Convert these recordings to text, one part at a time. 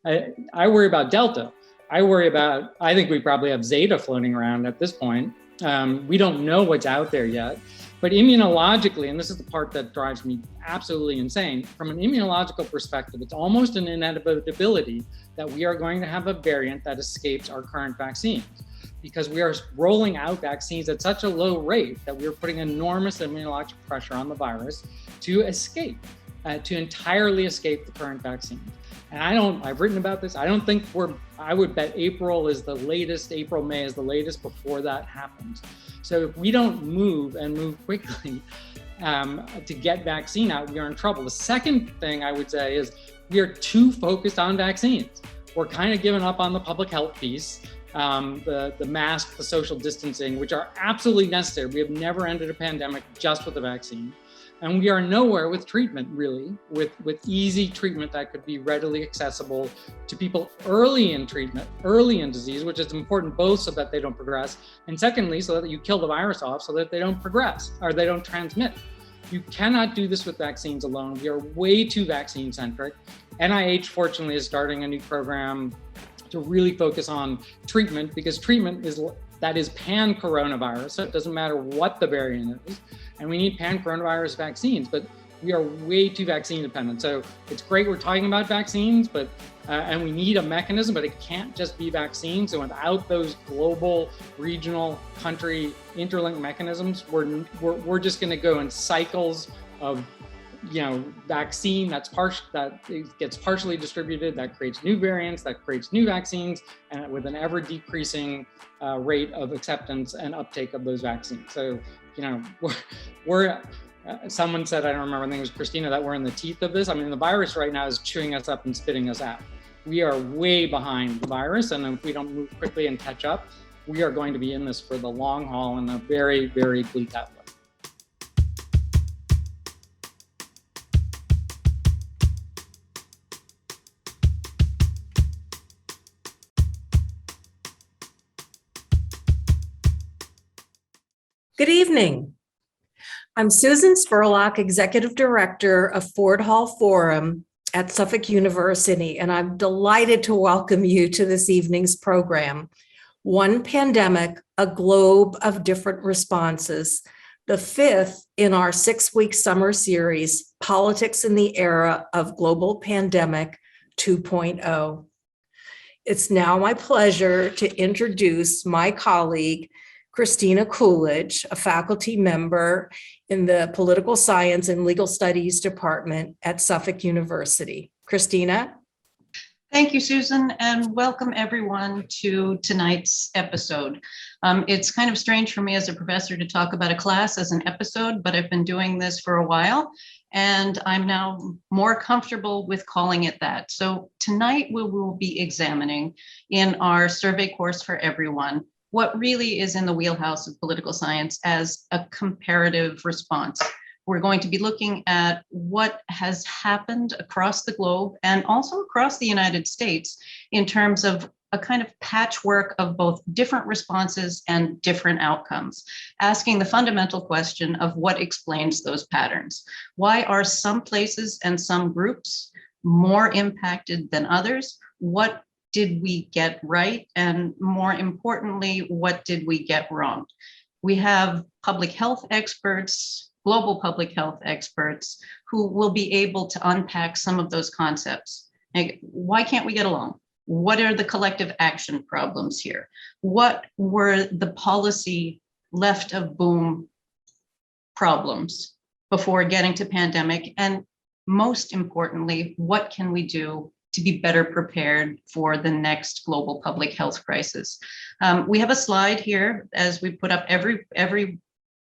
I worry about Delta. I think we probably have Zeta floating around at this point. We don't know what's out there yet. But immunologically, and this is the part that drives me absolutely insane, from an immunological perspective, it's almost an inevitability that we are going to have a variant that escapes our current vaccines, because we are rolling out vaccines at such a low rate that we are putting enormous immunological pressure on the virus to escape, to entirely escape the current vaccine. And I've written about this. I would bet April, May is the latest before that happens. So if we don't move quickly to get vaccine out, we are in trouble. The second thing I would say is we are too focused on vaccines. We're kind of giving up on the public health piece, the mask, the social distancing, which are absolutely necessary. We have never ended a pandemic just with the vaccine. And we are nowhere with treatment, really, with easy treatment that could be readily accessible to people early in treatment, early in disease, which is important both so that they don't progress, and secondly, so that you kill the virus off so that they don't progress or they don't transmit. You cannot do this with vaccines alone. We are way too vaccine-centric. NIH, fortunately, is starting a new program to really focus on treatment, because treatment is pan-coronavirus, so it doesn't matter what the variant is. And we need pan-coronavirus vaccines, but we are way too vaccine dependent. So it's great we're talking about vaccines, but and we need a mechanism, but it can't just be vaccines. So without those global, regional, country interlinked mechanisms, we're just going to go in cycles of vaccine that gets partially distributed, that creates new variants, that creates new vaccines, and with an ever decreasing rate of acceptance and uptake of those vaccines. So, we're someone said, I don't remember, I think it was Christina, that we're in the teeth of this. I mean, the virus right now is chewing us up and spitting us out. We are way behind the virus, and if we don't move quickly and catch up, we are going to be in this for the long haul in a very, very bleak outlook. Good evening. I'm Susan Spurlock, Executive Director of Ford Hall Forum at Suffolk University, and I'm delighted to welcome you to this evening's program, One Pandemic, a Globe of Different Responses, the fifth in our 6-week summer series, Politics in the Era of Global Pandemic 2.0. It's now my pleasure to introduce my colleague, Christina Kulich, a faculty member in the Political Science and Legal Studies Department at Suffolk University. Christina? Thank you, Susan, and welcome everyone to tonight's episode. It's kind of strange for me as a professor to talk about a class as an episode, but I've been doing this for a while, and I'm now more comfortable with calling it that. So tonight we will be examining in our survey course for everyone what really is in the wheelhouse of political science as a comparative response. We're going to be looking at what has happened across the globe and also across the United States in terms of a kind of patchwork of both different responses and different outcomes, asking the fundamental question of what explains those patterns. Why are some places and some groups more impacted than others? What did we get right? And more importantly, what did we get wrong? We have public health experts, global public health experts, who will be able to unpack some of those concepts. Like, why can't we get along? What are the collective action problems here? What were the policy left of boom problems before getting to pandemic? And most importantly, what can we do to be better prepared for the next global public health crisis? We have a slide here, as we put up every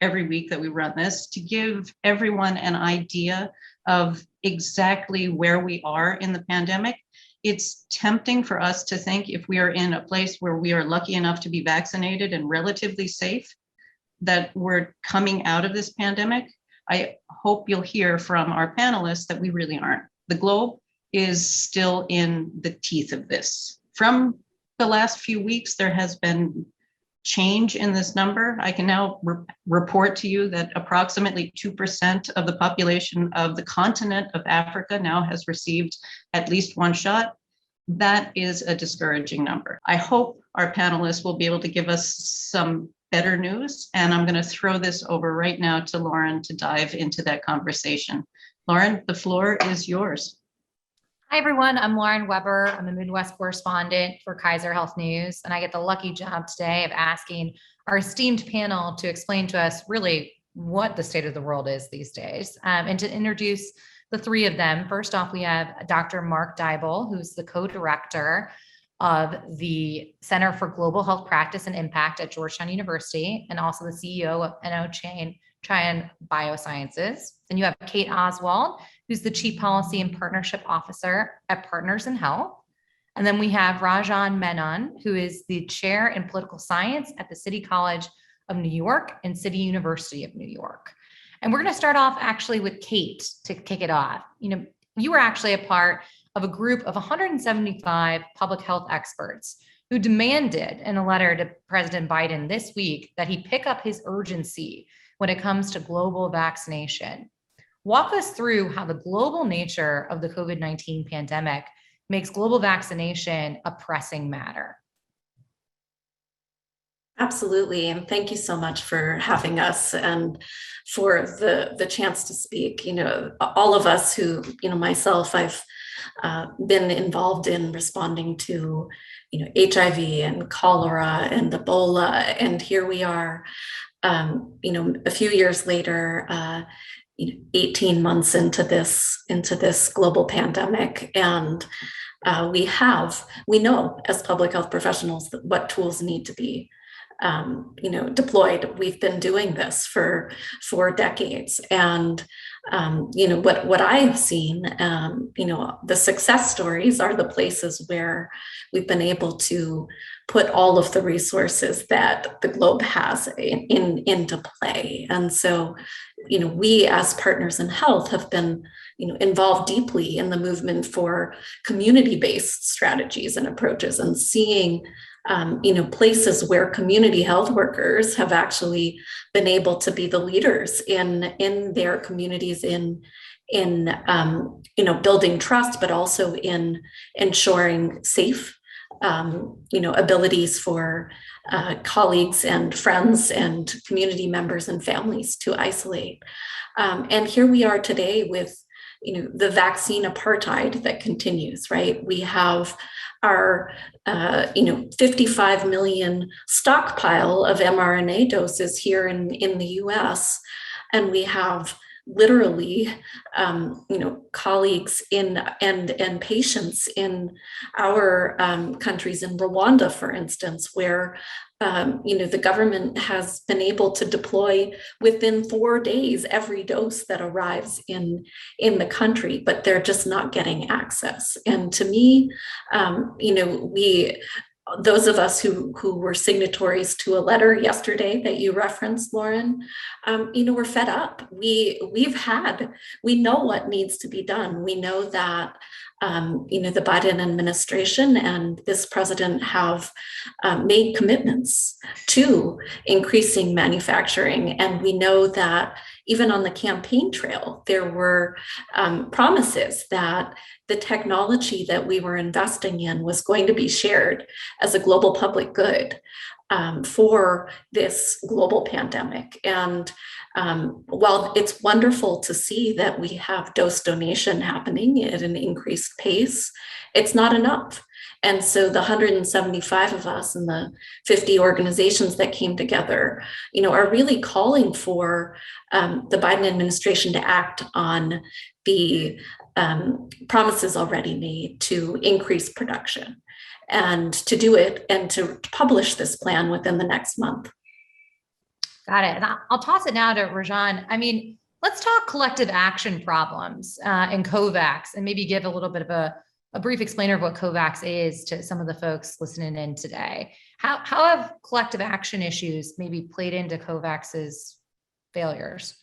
week that we run this, to give everyone an idea of exactly where we are in the pandemic. It's tempting for us to think, if we are in a place where we are lucky enough to be vaccinated and relatively safe, that we're coming out of this pandemic. I hope you'll hear from our panelists that we really aren't. The globe is still in the teeth of this. From the last few weeks, there has been change in this number. I can now report to you that approximately 2% of the population of the continent of Africa now has received at least one shot. That is a discouraging number. I hope our panelists will be able to give us some better news, and I'm going to throw this over right now to Lauren to dive into that conversation. Lauren, the floor is yours. Hi, everyone. I'm Lauren Weber. I'm a Midwest correspondent for Kaiser Health News, and I get the lucky job today of asking our esteemed panel to explain to us really what the state of the world is these days, and to introduce the three of them. First off, we have Dr. Mark Dybul, who's the co-director of the Center for Global Health Practice and Impact at Georgetown University, and also the CEO of Trian Biosciences. Then you have Cate Oswald, who's the Chief Policy and Partnership Officer at Partners in Health. And then we have Rajan Menon, who is the Chair in Political Science at the City College of New York and City University of New York. And we're going to start off actually with Cate to kick it off. You were actually a part of a group of 175 public health experts who demanded in a letter to President Biden this week that he pick up his urgency when it comes to global vaccination. Walk us through how the global nature of the COVID-19 pandemic makes global vaccination a pressing matter. Absolutely. And thank you so much for having us and for the chance to speak. All of us who, myself, I've been involved in responding to, HIV and cholera and Ebola. And here we are, a few years later, 18 months into this global pandemic. And we know as public health professionals what tools need to be deployed. We've been doing this for decades. And, what I've seen, the success stories are the places where we've been able to put all of the resources that the globe has into play. And so, we as Partners in Health have been involved deeply in the movement for community-based strategies and approaches, and seeing places where community health workers have actually been able to be the leaders in their communities in building trust, but also in ensuring safe abilities for colleagues and friends and community members and families to isolate. And here we are today with the vaccine apartheid that continues, right? We have our 55 million stockpile of mRNA doses here in the US, and we have literally colleagues and patients in our countries, in Rwanda, for instance, where the government has been able to deploy within 4 days every dose that arrives in the country, but they're just not getting access. And to me, those of us who were signatories to a letter yesterday that you referenced, Lauren, we're fed up. We know what needs to be done. We know that the Biden administration and this president have made commitments to increasing manufacturing. And we know that even on the campaign trail, there were promises that the technology that we were investing in was going to be shared as a global public good for this global pandemic. And while it's wonderful to see that we have dose donation happening at an increased pace, it's not enough. And so the 175 of us and the 50 organizations that came together, are really calling for the Biden administration to act on the promises already made to increase production, and to do it and to publish this plan within the next month. Got it. And I'll toss it now to Rajan. Let's talk collective action problems in COVAX, and maybe give a little bit of a brief explainer of what COVAX is to some of the folks listening in today. How have collective action issues maybe played into COVAX's failures?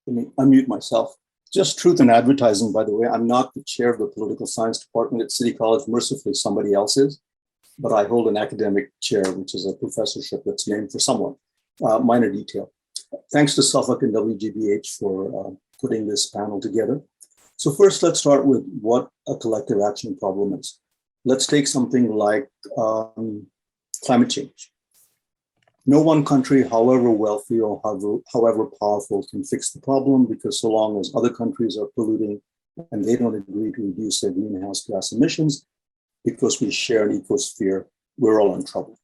Let me unmute myself. Just truth in advertising, by the way. I'm not the chair of the political science department at City College. Mercifully, somebody else is. But I hold an academic chair, which is a professorship that's named for someone. Minor detail. Thanks to Suffolk and WGBH for putting this panel together. So first, let's start with what a collective action problem is. Let's take something like climate change. No one country, however wealthy or however powerful, can fix the problem, because so long as other countries are polluting and they don't agree to reduce their greenhouse gas emissions, because we share an ecosphere, we're all in trouble.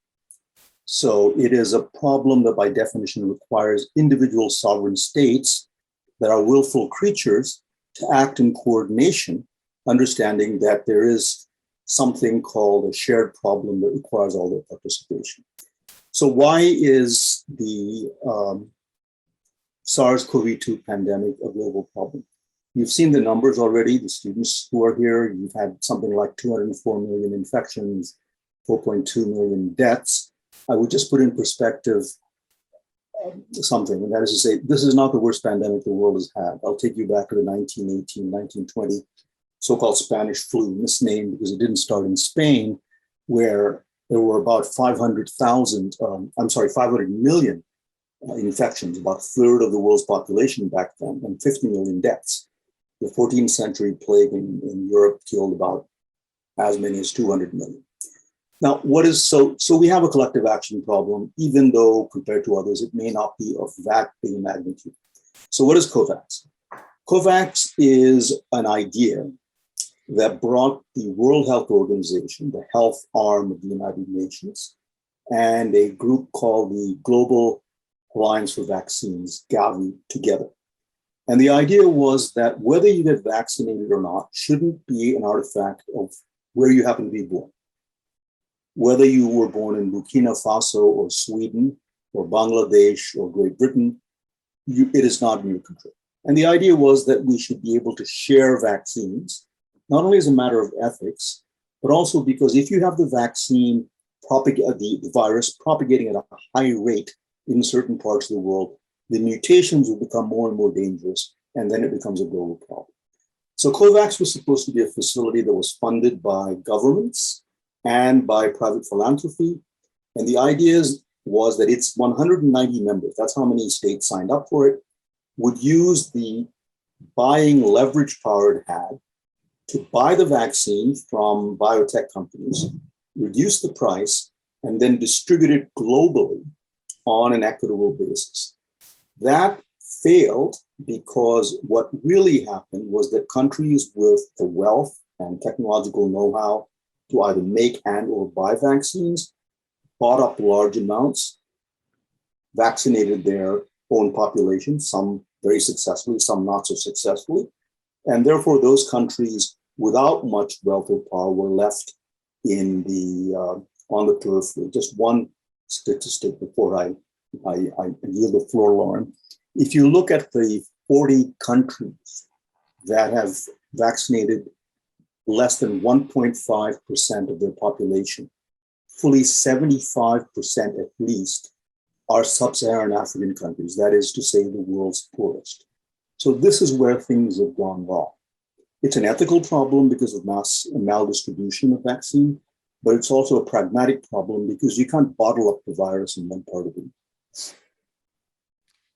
So it is a problem that by definition requires individual sovereign states that are willful creatures to act in coordination, understanding that there is something called a shared problem that requires all their participation. So why is the SARS-CoV-2 pandemic a global problem? You've seen the numbers already, the students who are here. You've had something like 204 million infections, 4.2 million deaths. I would just put in perspective something, and that is to say, this is not the worst pandemic the world has had. I'll take you back to the 1918, 1920 so-called Spanish flu, misnamed because it didn't start in Spain, where there were about 500 million infections, about a third of the world's population back then, and 50 million deaths. The 14th century plague in Europe killed about as many as 200 million. Now, so we have a collective action problem, even though compared to others, it may not be of that big magnitude. So what is COVAX? COVAX is an idea that brought the World Health Organization, the health arm of the United Nations, and a group called the Global Alliance for Vaccines, Gavi, together. And the idea was that whether you get vaccinated or not shouldn't be an artifact of where you happen to be born. Whether you were born in Burkina Faso or Sweden or Bangladesh or Great Britain, it is not in your control. And the idea was that we should be able to share vaccines, not only as a matter of ethics, but also because if you have the vaccine, the virus propagating at a high rate in certain parts of the world, the mutations will become more and more dangerous, and then it becomes a global problem. So COVAX was supposed to be a facility that was funded by governments and by private philanthropy. And the idea was that its 190 members, that's how many states signed up for it, would use the buying leverage power it had to buy the vaccine from biotech companies, reduce the price, and then distribute it globally on an equitable basis. That failed because what really happened was that countries with the wealth and technological know-how to either make and or buy vaccines bought up large amounts, vaccinated their own population, some very successfully, some not so successfully. And therefore, those countries without much wealth or power were left in on the periphery. Just one statistic before I yield the floor, Lauren. If you look at the 40 countries that have vaccinated less than 1.5% of their population, fully 75% at least are sub-Saharan African countries, that is to say, the world's poorest. So this is where things have gone wrong. It's an ethical problem because of mass maldistribution of vaccine, but it's also a pragmatic problem because you can't bottle up the virus in one part of it.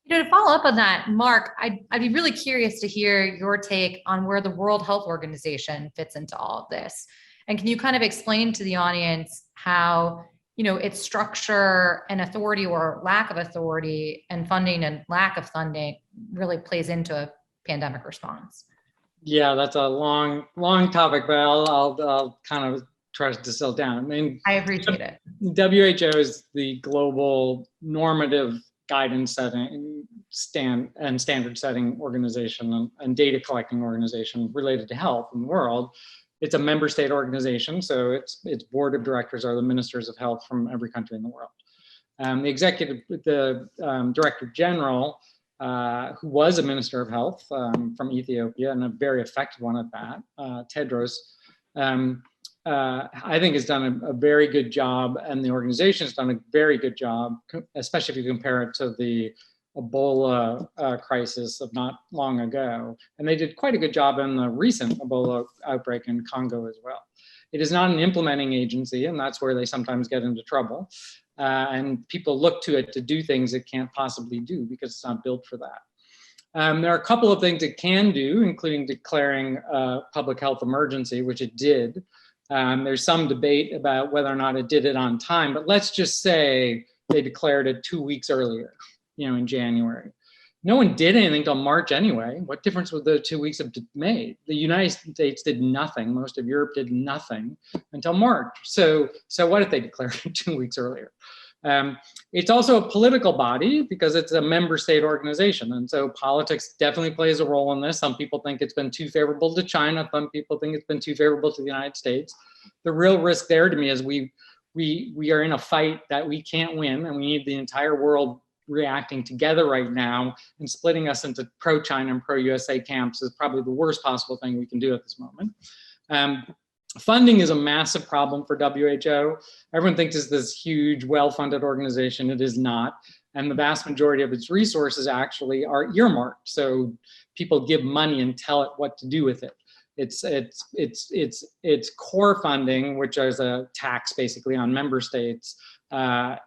To follow up on that, Mark, I'd be really curious to hear your take on where the World Health Organization fits into all of this. And can you kind of explain to the audience how, its structure and authority or lack of authority and funding and lack of funding really plays into a pandemic response? Yeah, that's a long topic, but I'll kind of try to distill down. I mean, I appreciate it. WHO is the global normative guidance setting standard setting organization and data collecting organization related to health in the world. It's a member state organization, so its board of directors are the ministers of health from every country in the world. The director general, who was a minister of health from Ethiopia and a very effective one at that, Tedros, I think has done a very good job, and the organization has done a very good job, especially if you compare it to the Ebola crisis of not long ago. And they did quite a good job in the recent Ebola outbreak in Congo as well. It is not an implementing agency, and that's where they sometimes get into trouble. And people look to it to do things it can't possibly do because it's not built for that. There are a couple of things it can do, including declaring a public health emergency, which it did. There's some debate about whether or not it did it on time, but let's just say they declared it 2 weeks earlier, in January. No one did anything till March anyway. What difference would the 2 weeks have made? The United States did nothing. Most of Europe did nothing until March. So what if they declared it 2 weeks earlier? It's also a political body because it's a member state organization. And so politics definitely plays a role in this. Some people think it's been too favorable to China. Some people think it's been too favorable to the United States. The real risk there to me is we are in a fight that we can't win, and we need the entire world reacting together right now, and splitting us into pro-China and pro-USA camps is probably the worst possible thing we can do at this moment. Funding is a massive problem for WHO. Everyone thinks it's this huge, well-funded organization. It is not. And the vast majority of its resources actually are earmarked. So people give money and tell it what to do with it. Its core funding, which is a tax basically on member states,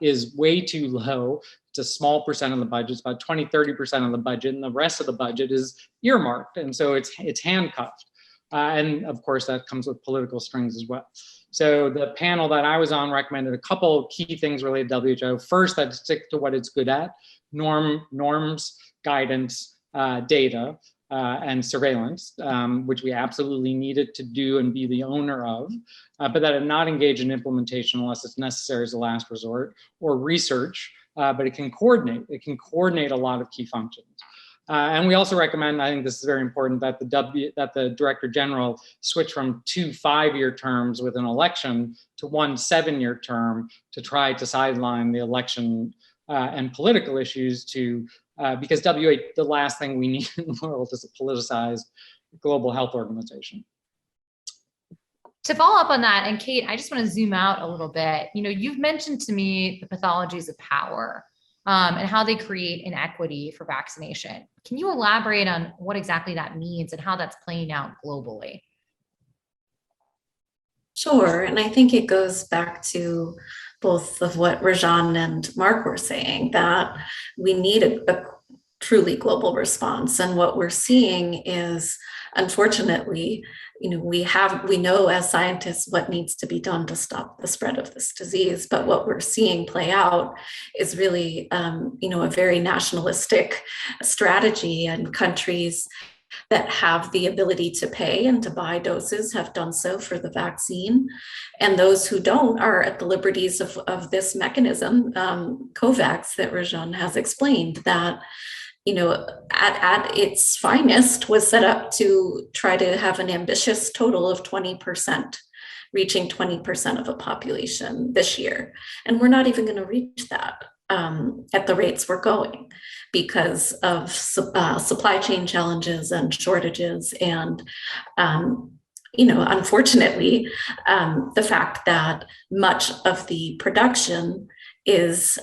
is way too low. It's a small percent of the budget. It's about 20-30% of the budget, and the rest of the budget is earmarked. And so it's handcuffed. And of course, that comes with political strings as well. So the panel that I was on recommended a couple of key things related to WHO. First, that stick to what it's good at: norms, guidance, data, and surveillance, which we absolutely needed to do and be the owner of, but that it not engage in implementation unless it's necessary as a last resort, or research, but it can coordinate. It can coordinate a lot of key functions. And we also recommend, I think this is very important, that the Director General switch from 2 5-year terms with an election to 1 7-year term to try to sideline the election and political issues because WHO, the last thing we need in the world is a politicized global health organization. To follow up on that, and Cate, I just want to zoom out a little bit. You've mentioned to me the pathologies of power and how they create inequity for vaccination. Can you elaborate on what exactly that means and how that's playing out globally? Sure, and I think it goes back to both of what Rajan and Mark were saying, that we need a truly global response. And what we're seeing is, unfortunately, we know as scientists what needs to be done to stop the spread of this disease, but what we're seeing play out is really, a very nationalistic strategy, and countries that have the ability to pay and to buy doses have done so for the vaccine. And those who don't are at the liberties of this mechanism, COVAX, that Rajan has explained, that at its finest was set up to try to have an ambitious total of 20%, reaching 20% of a population this year. And we're not even going to reach that at the rates we're going because of supply chain challenges and shortages. And, unfortunately, the fact that much of the production is,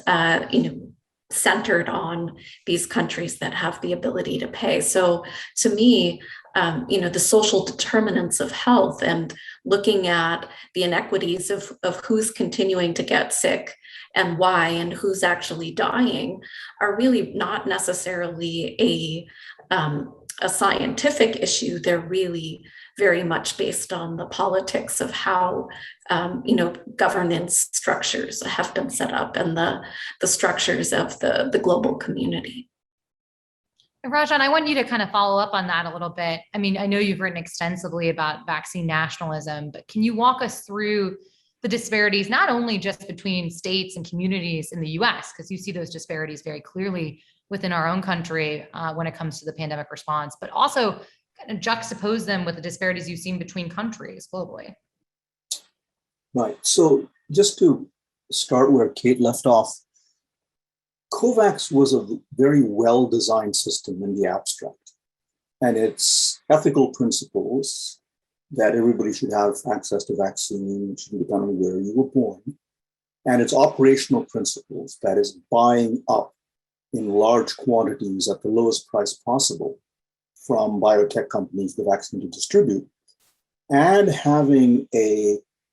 centered on these countries that have the ability to pay. So to me, the social determinants of health and looking at the inequities of who's continuing to get sick and why, and who's actually dying, are really not necessarily a scientific issue. They're really very much based on the politics of how governance structures have been set up, and the structures of the global community. Rajan, I want you to kind of follow up on that a little bit. I mean, I know you've written extensively about vaccine nationalism, but can you walk us through the disparities, not only just between states and communities in the US, because you see those disparities very clearly within our own country when it comes to the pandemic response, but also kind of juxtapose them with the disparities you've seen between countries globally? Right. So just to start where Cate left off, COVAX was a very well-designed system in the abstract, and its ethical principles that everybody should have access to vaccine, should depend on where you were born, and its operational principles, that is buying up in large quantities at the lowest price possible from biotech companies the vaccine to distribute, and having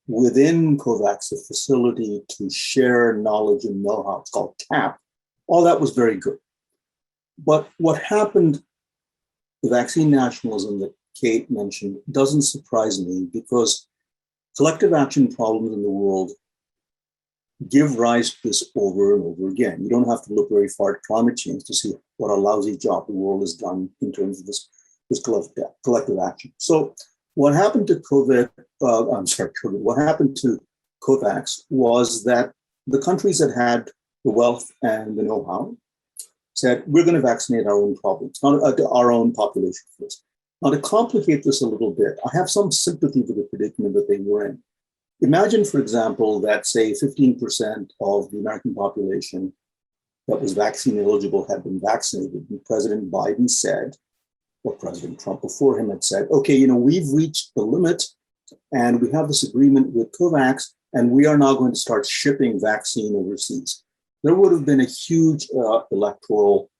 within COVAX a facility to share knowledge and know-how, it's called TAP. All that was very good. But what happened the vaccine nationalism that Cate mentioned doesn't surprise me, because collective action problems in the world give rise to this over and over again. You don't have to look very far at climate change to see what a lousy job the world has done in terms of this collective action. So what happened to what happened to COVAX was that the countries that had the wealth and the know-how said, we're going to vaccinate our own problems, not our own population first. Now, to complicate this a little bit, I have some sympathy for the predicament that they were in. Imagine, for example, that, say, 15% of the American population that was vaccine eligible had been vaccinated. And President Biden said, or President Trump before him had said, okay, we've reached the limit and we have this agreement with COVAX, and we are now going to start shipping vaccine overseas. There would have been a huge electoral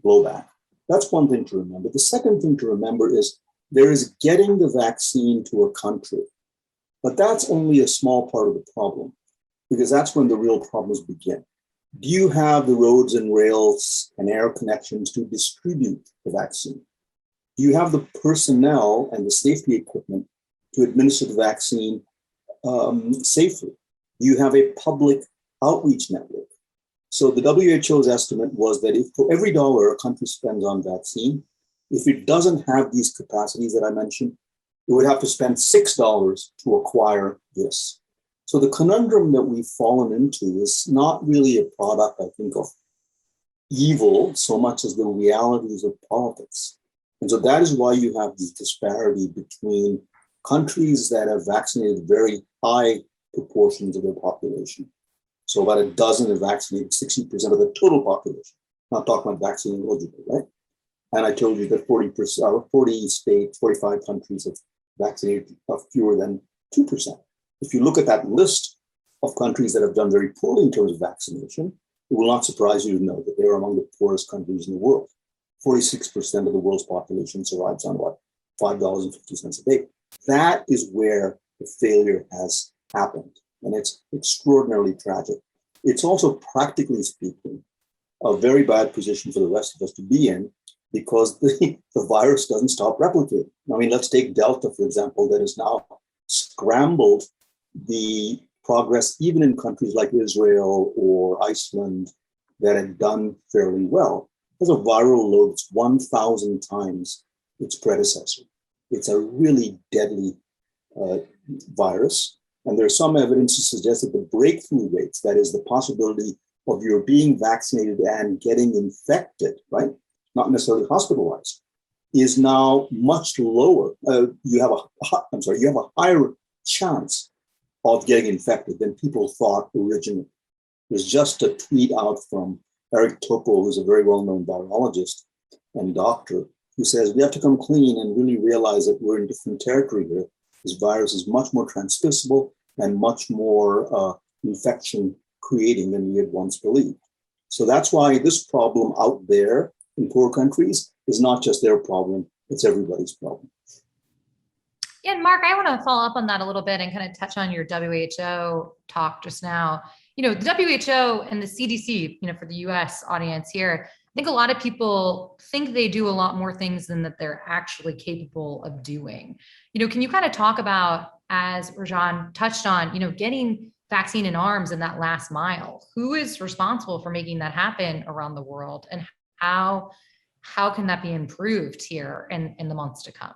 blowback. That's one thing to remember. The second thing to remember is there is getting the vaccine to a country. But that's only a small part of the problem, because that's when the real problems begin. Do you have the roads and rails and air connections to distribute the vaccine? Do you have the personnel and the safety equipment to administer the vaccine safely? Do you have a public outreach network? So the WHO's estimate was that if for every dollar a country spends on vaccine, if it doesn't have these capacities that I mentioned, it would have to spend $6 to acquire this. So the conundrum that we've fallen into is not really a product, I think, of evil so much as the realities of politics. And so that is why you have this disparity between countries that have vaccinated very high proportions of their population. So about a dozen have vaccinated 60% of the total population. Not talking about vaccine eligible, right? And I told you that 40 states, 45 countries have vaccinated fewer than 2%. If you look at that list of countries that have done very poorly in terms of vaccination, it will not surprise you to know that they're among the poorest countries in the world. 46% of the world's population survives on what? $5.50 a day. That is where the failure has happened. And it's extraordinarily tragic. It's also, practically speaking, a very bad position for the rest of us to be in, because the virus doesn't stop replicating. I mean, let's take Delta, for example, that has now scrambled the progress, even in countries like Israel or Iceland that had done fairly well. It has a viral load that's 1,000 times its predecessor. It's a really deadly virus. And there's some evidence to suggest that the breakthrough rates, that is the possibility of your being vaccinated and getting infected, right? Not necessarily hospitalized, is now much lower. You have a higher chance of getting infected than people thought originally. There's just a tweet out from Eric Topol, who's a very well-known virologist and doctor, who says we have to come clean and really realize that we're in different territory here. This virus is much more transmissible and much more infection creating than we had once believed. So that's why this problem out there in poor countries is not just their problem, it's everybody's problem. Yeah, and Mark, I want to follow up on that a little bit and kind of touch on your WHO talk just now. The WHO and the CDC, for the US audience here, I think a lot of people think they do a lot more things than that they're actually capable of doing. Can you kind of talk about, as Rajan touched on, getting vaccine in arms in that last mile? Who is responsible for making that happen around the world? And how can that be improved here in the months to come?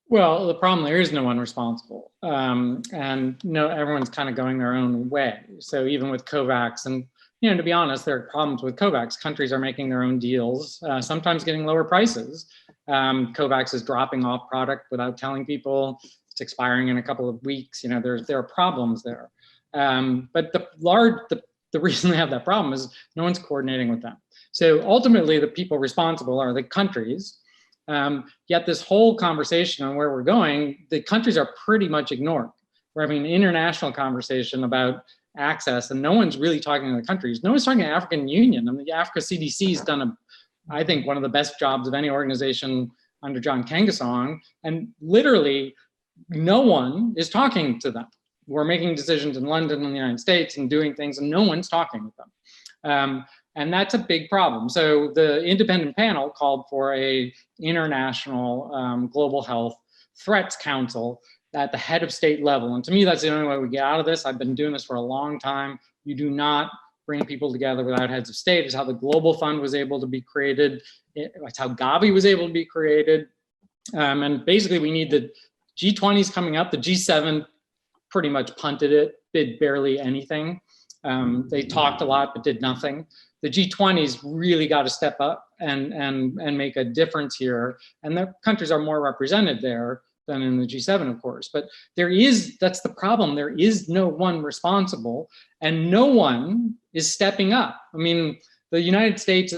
Well, the problem, there is no one responsible. And no, everyone's kind of going their own way. So even with COVAX, and to be honest, there are problems with COVAX. Countries are making their own deals, sometimes getting lower prices. COVAX is dropping off product without telling people. It's expiring in a couple of weeks. There are problems there. But the reason they have that problem is no one's coordinating with them. So ultimately, the people responsible are the countries. Yet this whole conversation on where we're going, the countries are pretty much ignored. We're having an international conversation about access, and no one's really talking to the countries. No one's talking to the African Union. I mean, the Africa CDC has done I think, one of the best jobs of any organization under John Kangasong, and literally no one is talking to them. We're making decisions in London and the United States and doing things, and no one's talking with them. And that's a big problem. So the independent panel called for a international global health threats council at the head of state level. And to me, that's the only way we get out of this. I've been doing this for a long time. You do not bring people together without heads of state. It's how the Global Fund was able to be created. It's how Gavi was able to be created. And basically we need the G20s coming up. The G7 pretty much punted it, did barely anything. They talked a lot, but did nothing. The G20s really got to step up and make a difference here. And the countries are more represented there than in the G7, of course. But that's the problem. There is no one responsible and no one is stepping up. I mean, the United States,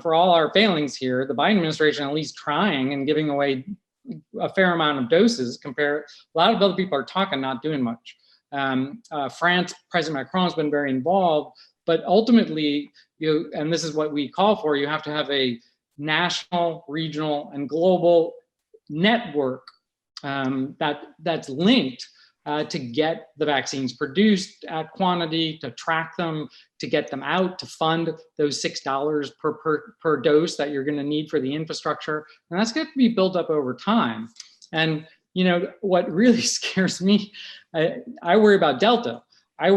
for all our failings here, the Biden administration at least trying and giving away a fair amount of doses a lot of other people are talking, not doing much. France, President Macron has been very involved, but ultimately, and this is what we call for, you have to have a national, regional, and global network that's linked to get the vaccines produced at quantity, to track them, to get them out, to fund those $6 per dose that you're going to need for the infrastructure. And that's got to be built up over time. And what really scares me, I worry about Delta. I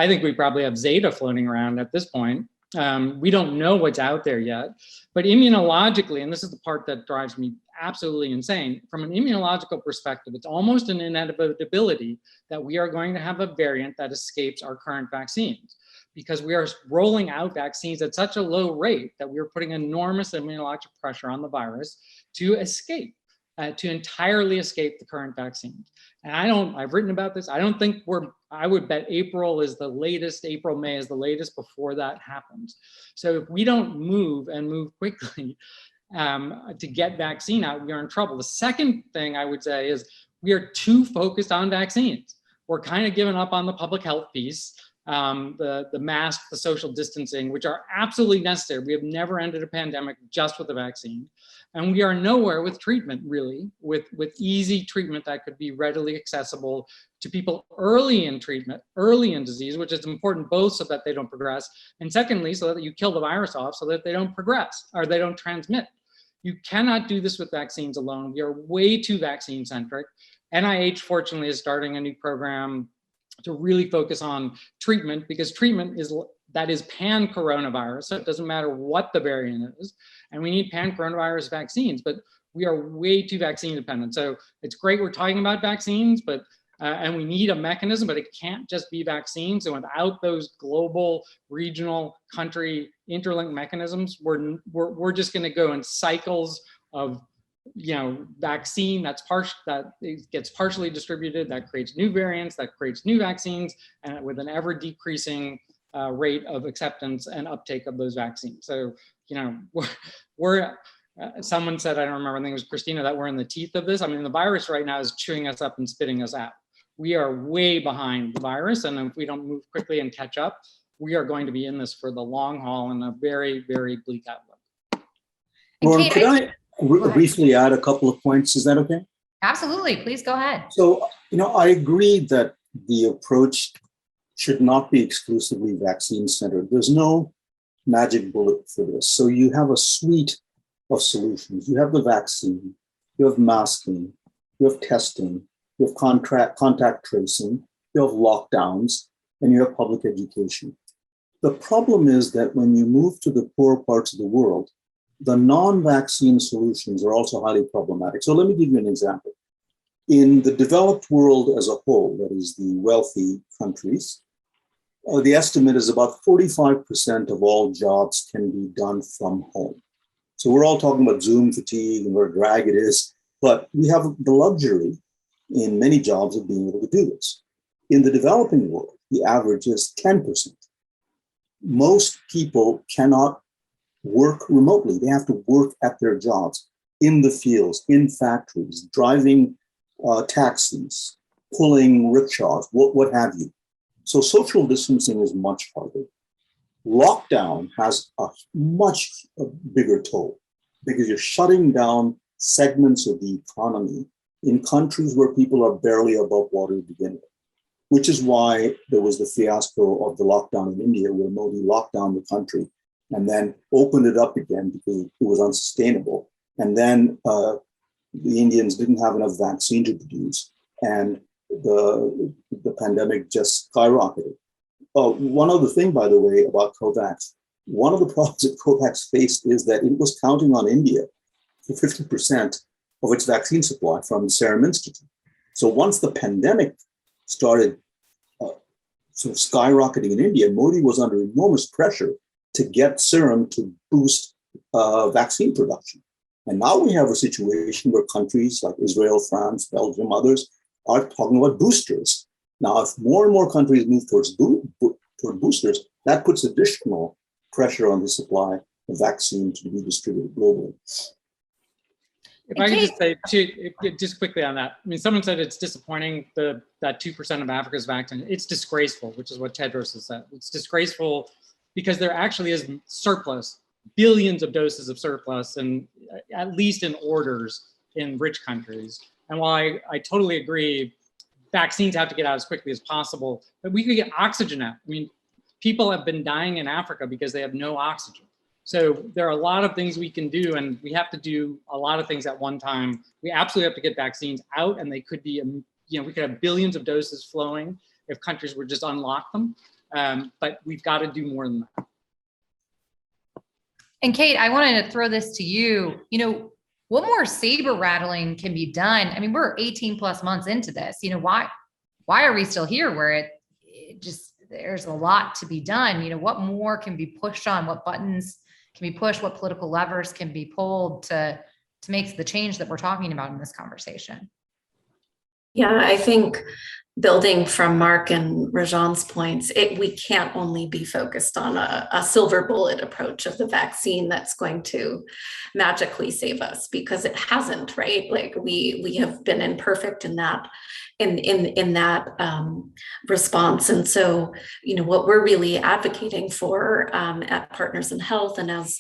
think we probably have Zeta floating around at this point. We don't know what's out there yet, but immunologically, and this is the part that drives me absolutely insane, from an immunological perspective, it's almost an inevitability that we are going to have a variant that escapes our current vaccines, because we are rolling out vaccines at such a low rate that we are putting enormous immunologic pressure on the virus to escape. To entirely escape the current vaccines. And I've written about this. I don't think I would bet April, May is the latest before that happens. So if we don't move quickly to get vaccine out, we are in trouble. The second thing I would say is we are too focused on vaccines. We're kind of giving up on the public health piece, the mask, the social distancing, which are absolutely necessary. We have never ended a pandemic just with the vaccine. And we are nowhere with treatment, really, with easy treatment that could be readily accessible to people early in treatment, early in disease, which is important both so that they don't progress, and secondly, so that you kill the virus off so that they don't progress or they don't transmit. You cannot do this with vaccines alone. We are way too vaccine-centric. NIH, fortunately, is starting a new program to really focus on treatment, because treatment is pan-coronavirus, so it doesn't matter what the variant is. And we need pan-coronavirus vaccines, but we are way too vaccine dependent. So it's great we're talking about vaccines, but and we need a mechanism, but it can't just be vaccines. And without those global, regional, country interlinked mechanisms, we're just going to go in cycles of vaccine that gets partially distributed, that creates new variants, that creates new vaccines, and with an ever decreasing rate of acceptance and uptake of those vaccines. So, we're someone said, I don't remember, I think it was Christina, that we're in the teeth of this. I mean, the virus right now is chewing us up and spitting us out. We are way behind the virus, and if we don't move quickly and catch up, we are going to be in this for the long haul in a very, very bleak outlook. Lauren, could I briefly add a couple of points? Is that okay? Absolutely, please go ahead. So, I agree that the approach should not be exclusively vaccine-centered. There's no magic bullet for this. So you have a suite of solutions. You have the vaccine, you have masking, you have testing, you have contact tracing, you have lockdowns, and you have public education. The problem is that when you move to the poorer parts of the world, the non-vaccine solutions are also highly problematic. So let me give you an example. In the developed world as a whole, that is the wealthy countries, the estimate is about 45% of all jobs can be done from home. So we're all talking about Zoom fatigue and what a drag it is, but we have the luxury in many jobs of being able to do this. In the developing world, the average is 10%. Most people cannot work remotely. They have to work at their jobs, in the fields, in factories, driving taxis, pulling rickshaws, what have you. So social distancing is much harder. Lockdown has a much bigger toll because you're shutting down segments of the economy in countries where people are barely above water to begin with, which is why there was the fiasco of the lockdown in India, where Modi locked down the country and then opened it up again because it was unsustainable. And then the Indians didn't have enough vaccine to produce, and the pandemic just skyrocketed. One other thing, by the way, about COVAX, one of the problems that COVAX faced is that it was counting on India for 50% of its vaccine supply from the Serum Institute. So once the pandemic started sort of skyrocketing in India, Modi was under enormous pressure to get serum to boost vaccine production. And now we have a situation where countries like Israel, France, Belgium, others are talking about boosters. Now, if more and more countries move toward boosters, that puts additional pressure on the supply of vaccine to be distributed globally. If I could just say, just quickly on that, I mean, someone said it's disappointing that 2% of Africa's vaccinated. It's disgraceful, which is what Tedros has said. It's disgraceful because there actually is surplus, billions of doses of surplus, and at least in orders in rich countries. And while I totally agree, vaccines have to get out as quickly as possible, but we could get oxygen out. I mean, people have been dying in Africa because they have no oxygen. So there are a lot of things we can do, and we have to do a lot of things at one time. We absolutely have to get vaccines out, and they could be, we could have billions of doses flowing if countries would just unlock them. But we've got to do more than that. And Cate, I wanted to throw this to you. What more saber rattling can be done? I mean, we're 18 plus months into this. Why are we still here where it just, there's a lot to be done? What more can be pushed on? What buttons can be pushed? What political levers can be pulled to make the change that we're talking about in this conversation? Yeah, I think building from Mark and Rajan's points, we can't only be focused on a silver bullet approach of the vaccine that's going to magically save us, because it hasn't, right? Like we have been imperfect in that in that response. And so, what we're really advocating for at Partners in Health, and as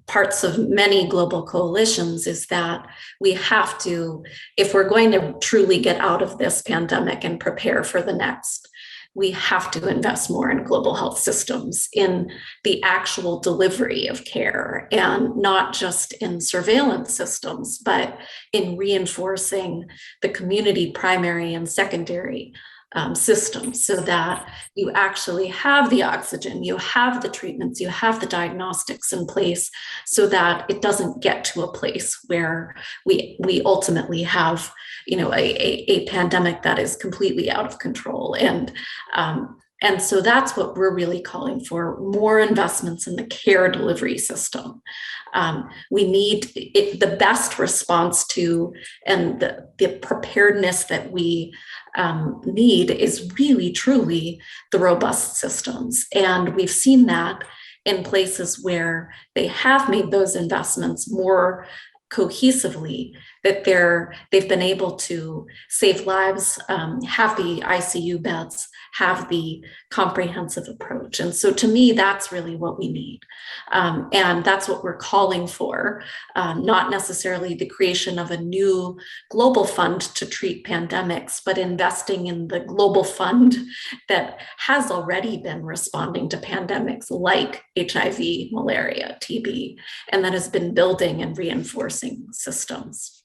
parts of many global coalitions, is that we have to, if we're going to truly get out of this pandemic and prepare for the next, we have to invest more in global health systems, in the actual delivery of care, and not just in surveillance systems, but in reinforcing the community primary and secondary systems, so that you actually have the oxygen, you have the treatments, you have the diagnostics in place, so that it doesn't get to a place where we ultimately have a pandemic that is completely out of control. And so that's what we're really calling for: more investments in the care delivery system. We need the best response to, and the preparedness that we need is really, truly the robust systems. And we've seen that in places where they have made those investments more cohesively, that they've been able to save lives, have the ICU beds, have the comprehensive approach. And so to me, that's really what we need. And that's what we're calling for, not necessarily the creation of a new global fund to treat pandemics, but investing in the global fund that has already been responding to pandemics like HIV, malaria, TB, and that has been building and reinforcing systems.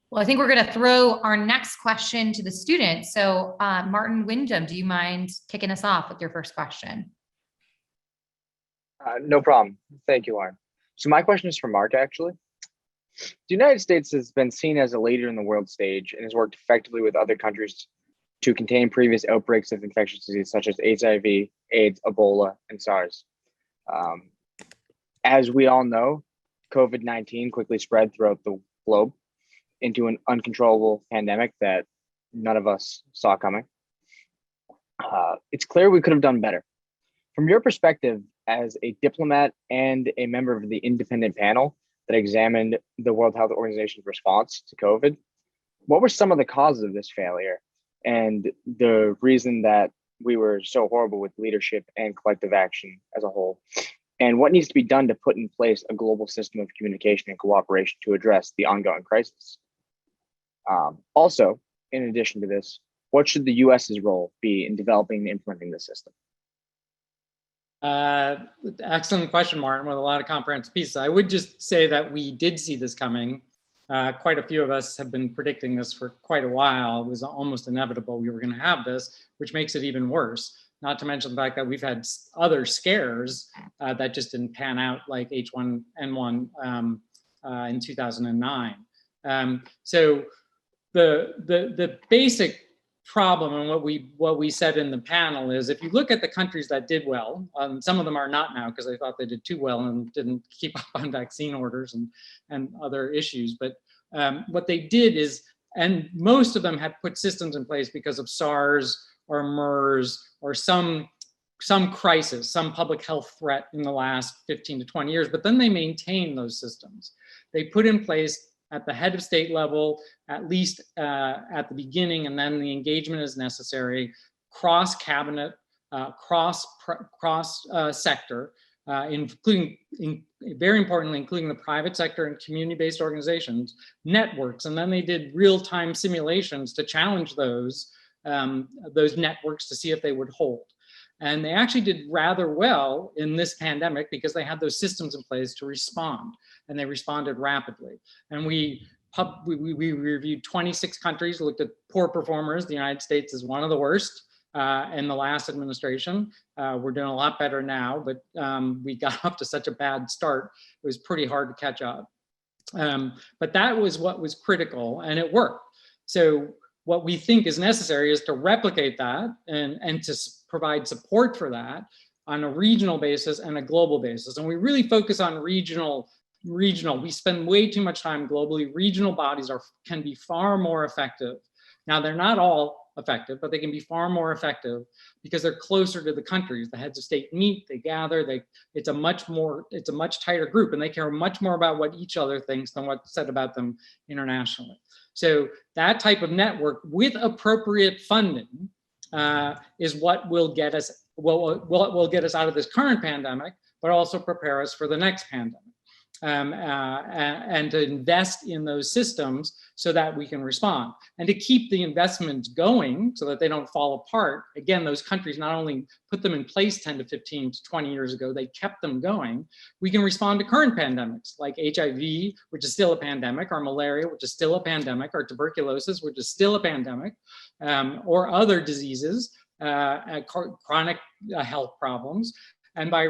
Well, I think we're going to throw our next question to the students. So Martin, Wyndham, do you mind kicking us off with your first question? No problem. Thank you, Lauren. So my question is for Mark, actually. The United States has been seen as a leader in the world stage and has worked effectively with other countries to contain previous outbreaks of infectious disease such as HIV, AIDS, Ebola, and SARS. As we all know, COVID-19 quickly spread throughout the globe into an uncontrollable pandemic that none of us saw coming. It's clear we could have done better. From your perspective as a diplomat and a member of the independent panel that examined the World Health Organization's response to COVID, what were some of the causes of this failure and the reason that we were so horrible with leadership and collective action as a whole? And what needs to be done to put in place a global system of communication and cooperation to address the ongoing crisis? Also, in addition to this, what should the US's role be in developing and implementing the system? Excellent question, Martin, with a lot of comprehensive pieces. I would just say that we did see this coming. Quite a few of us have been predicting this for quite a while. It was almost inevitable we were going to have this, which makes it even worse. Not to mention the fact that we've had other scares that just didn't pan out, like H1N1 in 2009. So the basic problem, and what we said in the panel, is if you look at the countries that did well, some of them are not now because they thought they did too well and didn't keep up on vaccine orders and other issues. But what they did is, and most of them had put systems in place because of SARS or MERS or some crisis, some public health threat in the last 15 to 20 years, but then they maintained those systems. They put in place at the head of state level, at least at the beginning, and then the engagement is necessary, cross cabinet, cross sector, including, very importantly, including the private sector and community-based organizations, networks, and then they did real-time simulations to challenge those networks to see if they would hold. And they actually did rather well in this pandemic because they had those systems in place to respond, and they responded rapidly. And we reviewed 26 countries, looked at poor performers. The United States is one of the worst in the last administration. We're doing a lot better now, but we got off to such a bad start, it was pretty hard to catch up. But that was what was critical, and it worked. So what we think is necessary is to replicate that and to provide support for that on a regional basis and a global basis. And we really focus on regional. We spend way too much time globally. Regional bodies can be far more effective. Now, they're not all effective, but they can be far more effective because they're closer to the countries. The heads of state meet, they gather, it's a much tighter group, and they care much more about what each other thinks than what's said about them internationally. So that type of network with appropriate funding is what will get us out of this current pandemic, but also prepare us for the next pandemic. And to invest in those systems so that we can respond, and to keep the investments going so that they don't fall apart. Again, those countries not only put them in place 10 to 15 to 20 years ago, they kept them going. We can respond to current pandemics like HIV, which is still a pandemic, or malaria, which is still a pandemic, or tuberculosis, which is still a pandemic, or other diseases, chronic health problems. And by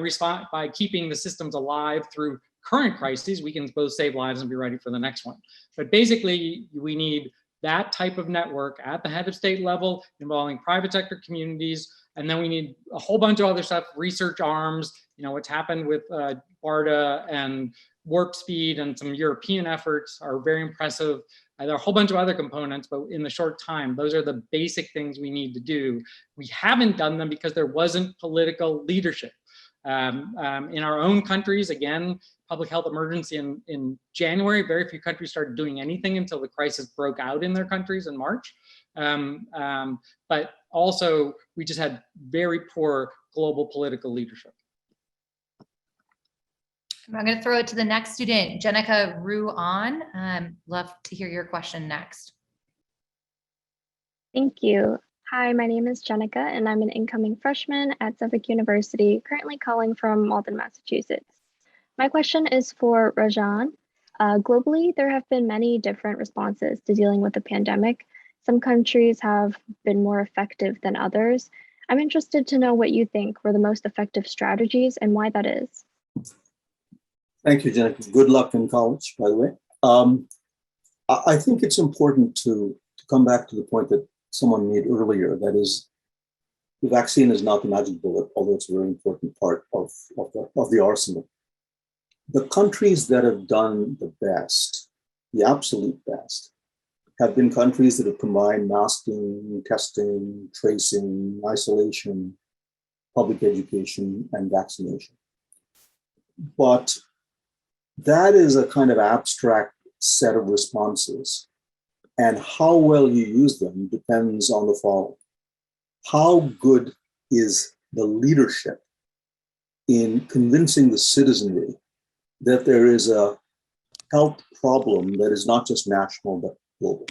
keeping the systems alive through current crises, we can both save lives and be ready for the next one. But basically, we need that type of network at the head of state level involving private sector communities. And then we need a whole bunch of other stuff, research arms, what's happened with BARDA and Warp Speed and some European efforts are very impressive. There are a whole bunch of other components, but in the short time, those are the basic things we need to do. We haven't done them because there wasn't political leadership. In our own countries, again, public health emergency in January, very few countries started doing anything until the crisis broke out in their countries in March. But also, we just had very poor global political leadership. I'm going to throw it to the next student, Jennica Ruan. Love to hear your question next. Thank you. Hi, my name is Jennica, and I'm an incoming freshman at Suffolk University, currently calling from Malden, Massachusetts. My question is for Rajan. Globally, there have been many different responses to dealing with the pandemic. Some countries have been more effective than others. I'm interested to know what you think were the most effective strategies and why that is. Thank you, Jennica. Good luck in college, by the way. I think it's important to come back to the point that someone made earlier, that is, the vaccine is not the magic bullet, although it's a very important part of the arsenal. The countries that have done the best, the absolute best, have been countries that have combined masking, testing, tracing, isolation, public education, and vaccination. But that is a kind of abstract set of responses. And how well you use them depends on the following. How good is the leadership in convincing the citizenry that there is a health problem that is not just national, but global?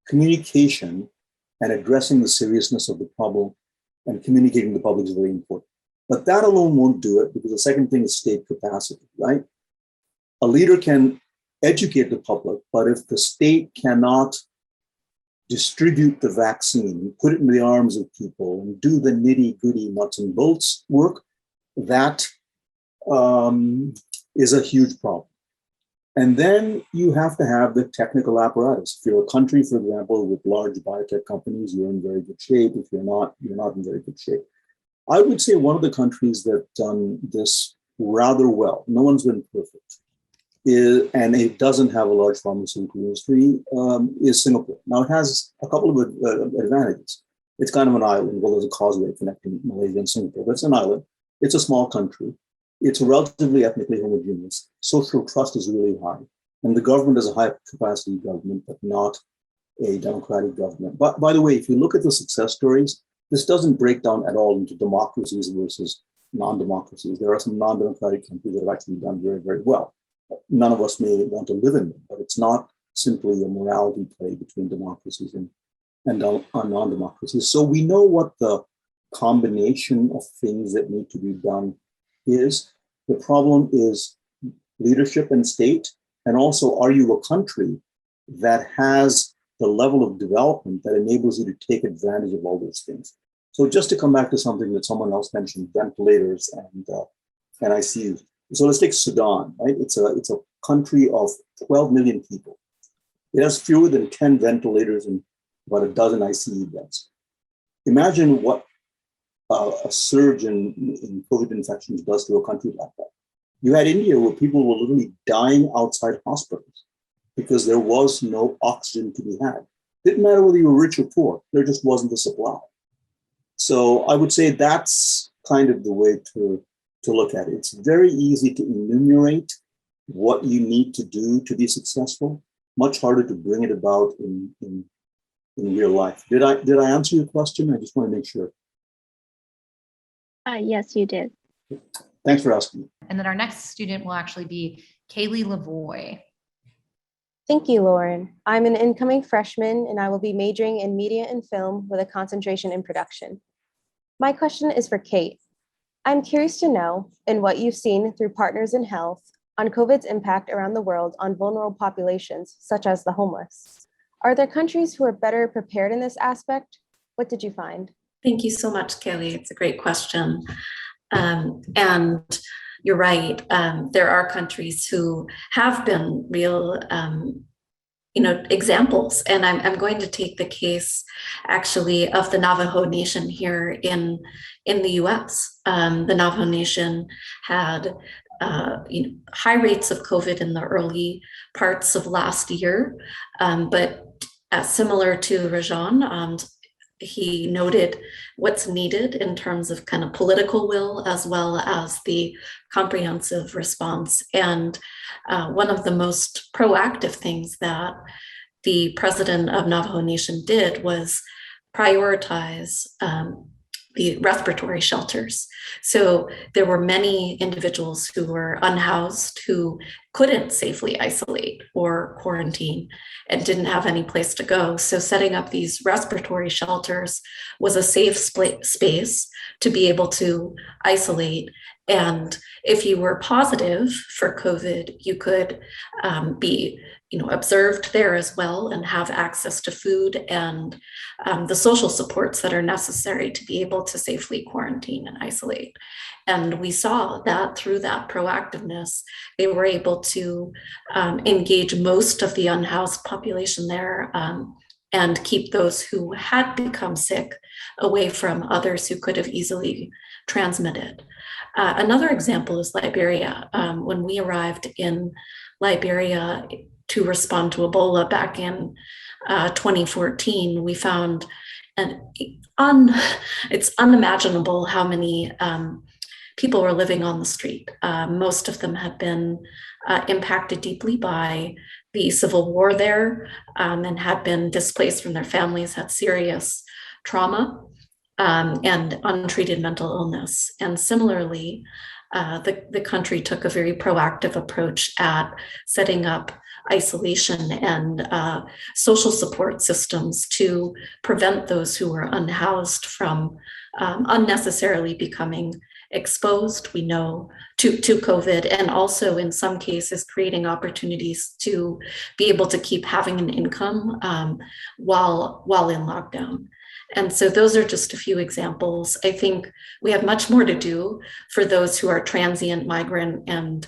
Communication and addressing the seriousness of the problem and communicating to the public is very important. But that alone won't do it, because the second thing is state capacity, right? A leader can educate the public, but if the state cannot distribute the vaccine, put it in the arms of people, and do the nitty-gritty nuts and bolts work, that is a huge problem. And then you have to have the technical apparatus. If you're a country, for example, with large biotech companies, you're in very good shape. If you're not in very good shape. I would say one of the countries that done this rather well, no one's been perfect, and it doesn't have a large pharmaceutical industry, is Singapore. Now, it has a couple of advantages. It's kind of an island. Well, there's a causeway connecting Malaysia and Singapore, but it's an island. It's a small country. It's relatively ethnically homogeneous. Social trust is really high. And the government is a high capacity government, but not a democratic government. But by the way, if you look at the success stories, this doesn't break down at all into democracies versus non-democracies. There are some non-democratic countries that have actually done very, very well. None of us may want to live in them, but it's not simply a morality play between democracies and non-democracies. So we know what the combination of things that need to be done is. The problem is leadership and state, and also, are you a country that has the level of development that enables you to take advantage of all those things? So just to come back to something that someone else mentioned, ventilators and ICUs. So let's take Sudan, right? It's a country of 12 million people. It has fewer than 10 ventilators and about a dozen ICU beds. Imagine what a surge in COVID infections does to a country like that. You had India where people were literally dying outside hospitals because there was no oxygen to be had. Didn't matter whether you were rich or poor, there just wasn't the supply. So I would say that's kind of the way to look at it. It's very easy to enumerate what you need to do to be successful, much harder to bring it about in real life. Did I answer your question? I just want to make sure. Yes, you did. Thanks for asking. And then our next student will actually be Cailee Lavoie. Thank you, Lauren. I'm an incoming freshman and I will be majoring in media and film with a concentration in production. My question is for Cate. I'm curious to know, in what you've seen through Partners in Health, on COVID's impact around the world on vulnerable populations, such as the homeless. Are there countries who are better prepared in this aspect? What did you find? Thank you so much, Cailee. It's a great question. And you're right. There are countries who have been real, examples. And I'm going to take the case actually of the Navajo Nation here in the US. The Navajo Nation had high rates of COVID in the early parts of last year, but similar to Rajan, he noted what's needed in terms of kind of political will as well as the comprehensive response. And one of the most proactive things that the president of Navajo Nation did was prioritize the respiratory shelters. So there were many individuals who were unhoused who couldn't safely isolate or quarantine and didn't have any place to go. So setting up these respiratory shelters was a safe space to be able to isolate. And if you were positive for COVID, you could be observed there as well and have access to food and the social supports that are necessary to be able to safely quarantine and isolate. And we saw that through that proactiveness, they were able to engage most of the unhoused population there and keep those who had become sick away from others who could have easily transmitted. Another example is Liberia. When we arrived in Liberia to respond to Ebola back in 2014, we found it's unimaginable how many people were living on the street. Most of them had been impacted deeply by the civil war there and had been displaced from their families, had serious trauma and untreated mental illness. And similarly, the country took a very proactive approach at setting up isolation and social support systems to prevent those who were unhoused from unnecessarily becoming exposed, we know, to COVID, and also in some cases creating opportunities to be able to keep having an income while in lockdown. And so those are just a few examples. I think we have much more to do for those who are transient, migrant, and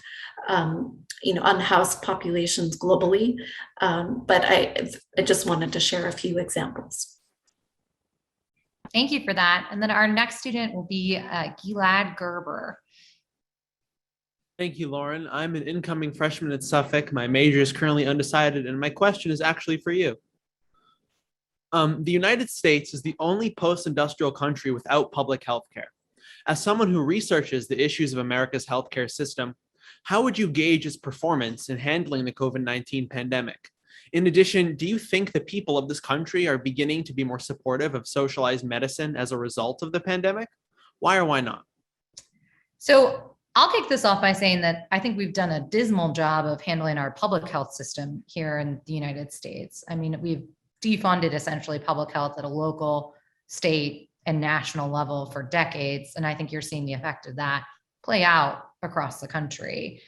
unhoused populations globally. But I just wanted to share a few examples. Thank you for that. And then our next student will be Gilad Gerber. Thank you, Lauren. I'm an incoming freshman at Suffolk. My major is currently undecided, and my question is actually for you. The United States is the only post-industrial country without public health care. As someone who researches the issues of America's healthcare system, how would you gauge its performance in handling the COVID-19 pandemic? In addition, do you think the people of this country are beginning to be more supportive of socialized medicine as a result of the pandemic? Why or why not? So I'll kick this off by saying that I think we've done a dismal job of handling our public health system here in the United States. I mean, we've defunded essentially public health at a local, state, and national level for decades. And I think you're seeing the effect of that play out across the country.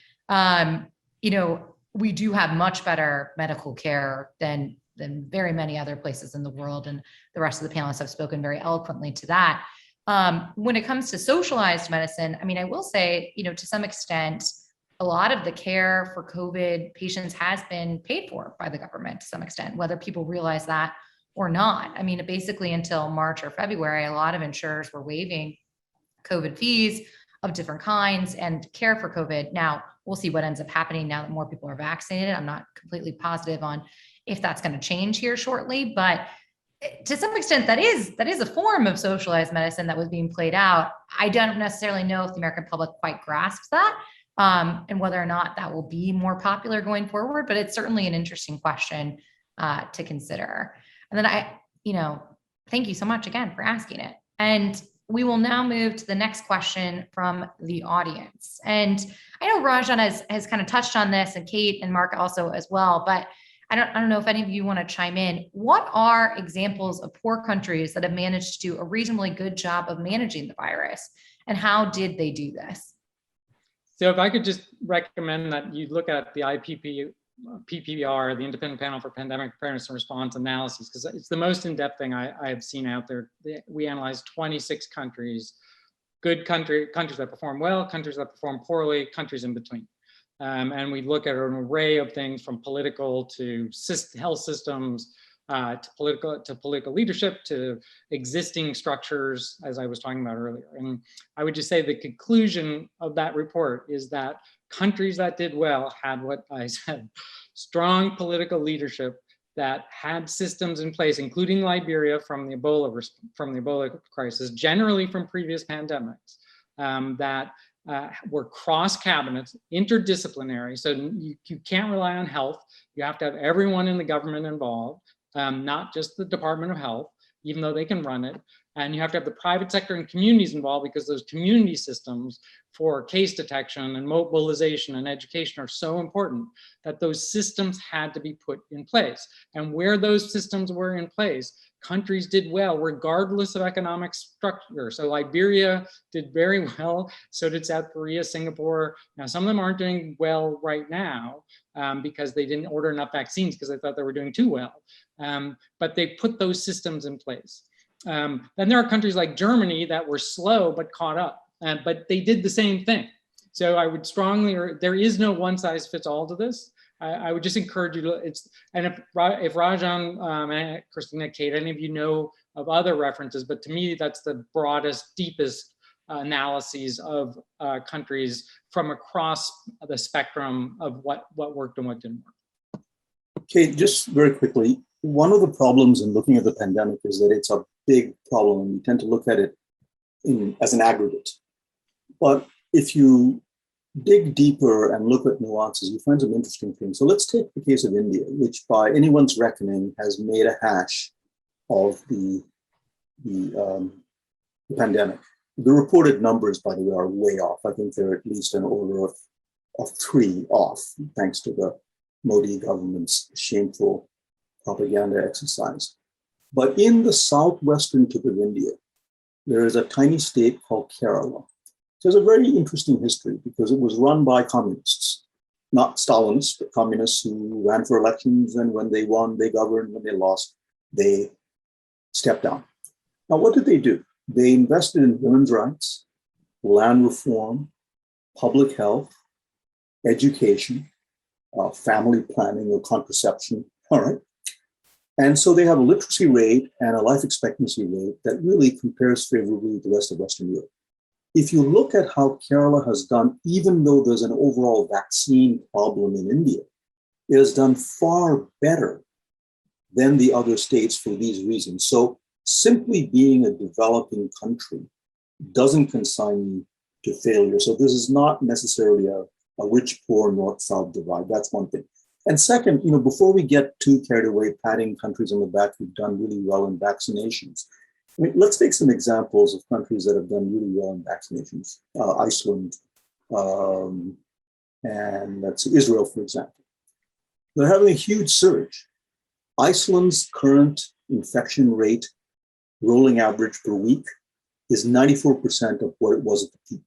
We do have much better medical care than very many other places in the world. And the rest of the panelists have spoken very eloquently to that. When it comes to socialized medicine, I mean, I will say, to some extent, a lot of the care for COVID patients has been paid for by the government to some extent, whether people realize that or not. I mean, basically until March or February, a lot of insurers were waiving COVID fees of different kinds and care for COVID. Now, we'll see what ends up happening now that more people are vaccinated. I'm not completely positive on if that's going to change here shortly, but to some extent, that is a form of socialized medicine that was being played out. I don't necessarily know if the American public quite grasps that. And whether or not that will be more popular going forward, but it's certainly an interesting question to consider. And then thank you so much again for asking it. And we will now move to the next question from the audience. And I know Rajan has kind of touched on this, and Cate and Mark also as well, but I don't know if any of you want to chime in. What are examples of poor countries that have managed to do a reasonably good job of managing the virus, and how did they do this? So if I could just recommend that you look at the PPR, the Independent Panel for Pandemic Preparedness and Response Analysis, because it's the most in-depth thing I have seen out there. We analyzed 26 countries, countries that perform well, countries that perform poorly, countries in between. And we look at an array of things from political to health systems, to political leadership, to existing structures, as I was talking about earlier. And I would just say the conclusion of that report is that countries that did well had what I said, strong political leadership that had systems in place, including Liberia from the Ebola crisis, generally from previous pandemics, that were cross cabinets, interdisciplinary. So you can't rely on health. You have to have everyone in the government involved. Not just the Department of Health, even though they can run it. And you have to have the private sector and communities involved, because those community systems for case detection and mobilization and education are so important that those systems had to be put in place. And where those systems were in place, countries did well, regardless of economic structure. So Liberia did very well, so did South Korea, Singapore. Now, some of them aren't doing well right now because they didn't order enough vaccines because they thought they were doing too well. But they put those systems in place. Then there are countries like Germany that were slow but caught up, but they did the same thing. So I would there is no one size fits all to this. I would just encourage you to, if Rajan, Christina, Cate, any of you know of other references, but to me, that's the broadest, deepest analyses of countries from across the spectrum of what worked and what didn't work. Okay, just very quickly, one of the problems in looking at the pandemic is that it's a big problem, and we tend to look at it as an aggregate. But if you dig deeper and look at nuances, you find some interesting things. So let's take the case of India, which by anyone's reckoning has made a hash of the pandemic. The reported numbers, by the way, are way off. I think they're at least an order of 3 off, thanks to the Modi government's shameful propaganda exercise. But in the southwestern tip of India, there is a tiny state called Kerala. So it's a very interesting history because it was run by communists, not Stalinists, but communists who ran for elections, and when they won, they governed. When they lost, they stepped down. Now, what did they do? They invested in women's rights, land reform, public health, education, family planning or contraception. All right. And so they have a literacy rate and a life expectancy rate that really compares favorably with the rest of Western Europe. If you look at how Kerala has done, even though there's an overall vaccine problem in India, it has done far better than the other states for these reasons. So simply being a developing country doesn't consign you to failure. So this is not necessarily a rich-poor north-south divide. That's one thing. And second, before we get too carried away patting countries on the back who've done really well in vaccinations, I mean, let's take some examples of countries that have done really well in vaccinations. Iceland, and that's Israel, for example. They're having a huge surge. Iceland's current infection rate, rolling average per week, is 94% of what it was at the peak.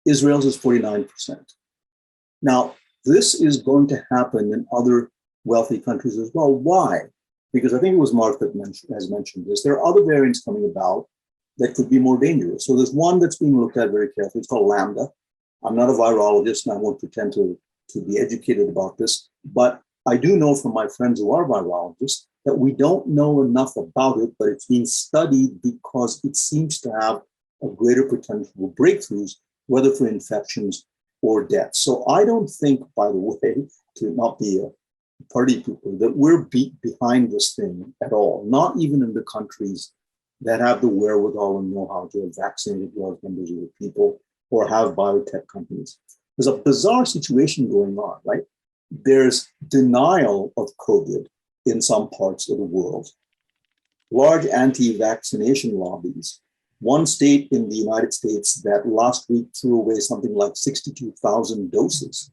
Israel's is 49%. Now, this is going to happen in other wealthy countries as well. Why? Because I think it was Mark that has mentioned this. There are other variants coming about that could be more dangerous. So there's one that's being looked at very carefully. It's called Lambda. I'm not a virologist and I won't pretend to be educated about this, but I do know from my friends who are virologists that we don't know enough about it, but it's being studied because it seems to have a greater potential for breakthroughs, whether for infections or deaths. So I don't think, by the way, to not be a party people, that we're behind this thing at all, not even in the countries that have the wherewithal and know-how to have vaccinated large numbers of the people or have biotech companies. There's a bizarre situation going on, right? There's denial of COVID in some parts of the world, large anti-vaccination lobbies. One state in the United States that last week threw away something like 62,000 doses.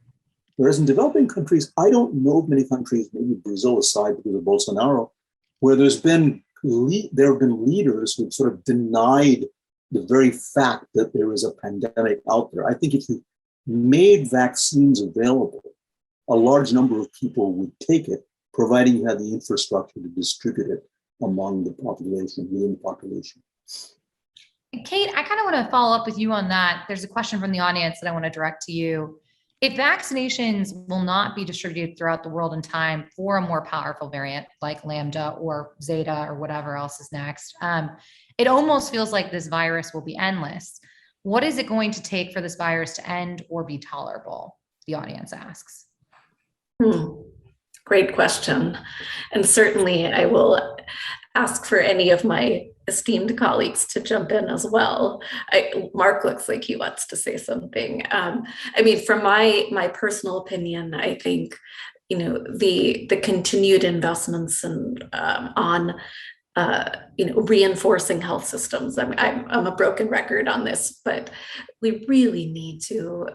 Whereas in developing countries, I don't know of many countries, maybe Brazil aside because of Bolsonaro, where there have been leaders who've sort of denied the very fact that there is a pandemic out there. I think if you made vaccines available, a large number of people would take it, providing you had the infrastructure to distribute it among the population, within the population. Cate, I kind of want to follow up with you on that. There's a question from the audience that I want to direct to you. If vaccinations will not be distributed throughout the world in time for a more powerful variant like Lambda or Zeta or whatever else is next, it almost feels like this virus will be endless. What is it going to take for this virus to end or be tolerable? The audience asks. Great question. And certainly I will ask for any of my esteemed colleagues to jump in as well. Mark looks like he wants to say something. I mean, from my personal opinion, I think, the continued investments on reinforcing health systems. I'm a broken record on this, but we really need to,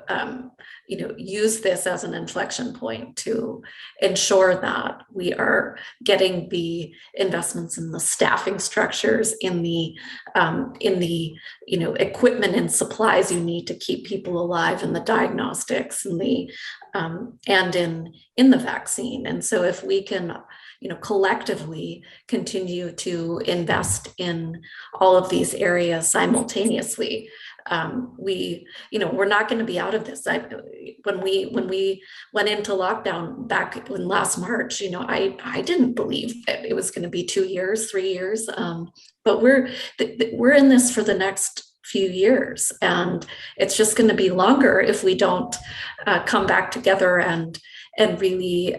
use this as an inflection point to ensure that we are getting the investments in the staffing structures, in the equipment and supplies you need to keep people alive, in the diagnostics, and in the vaccine. And so if we can collectively continue to invest in all of these areas simultaneously, we're not going to be out of this. When we went into lockdown back in last March, I didn't believe that it was going to be 2 years, 3 years, but we're in this for the next few years, and it's just going to be longer if we don't come back together and really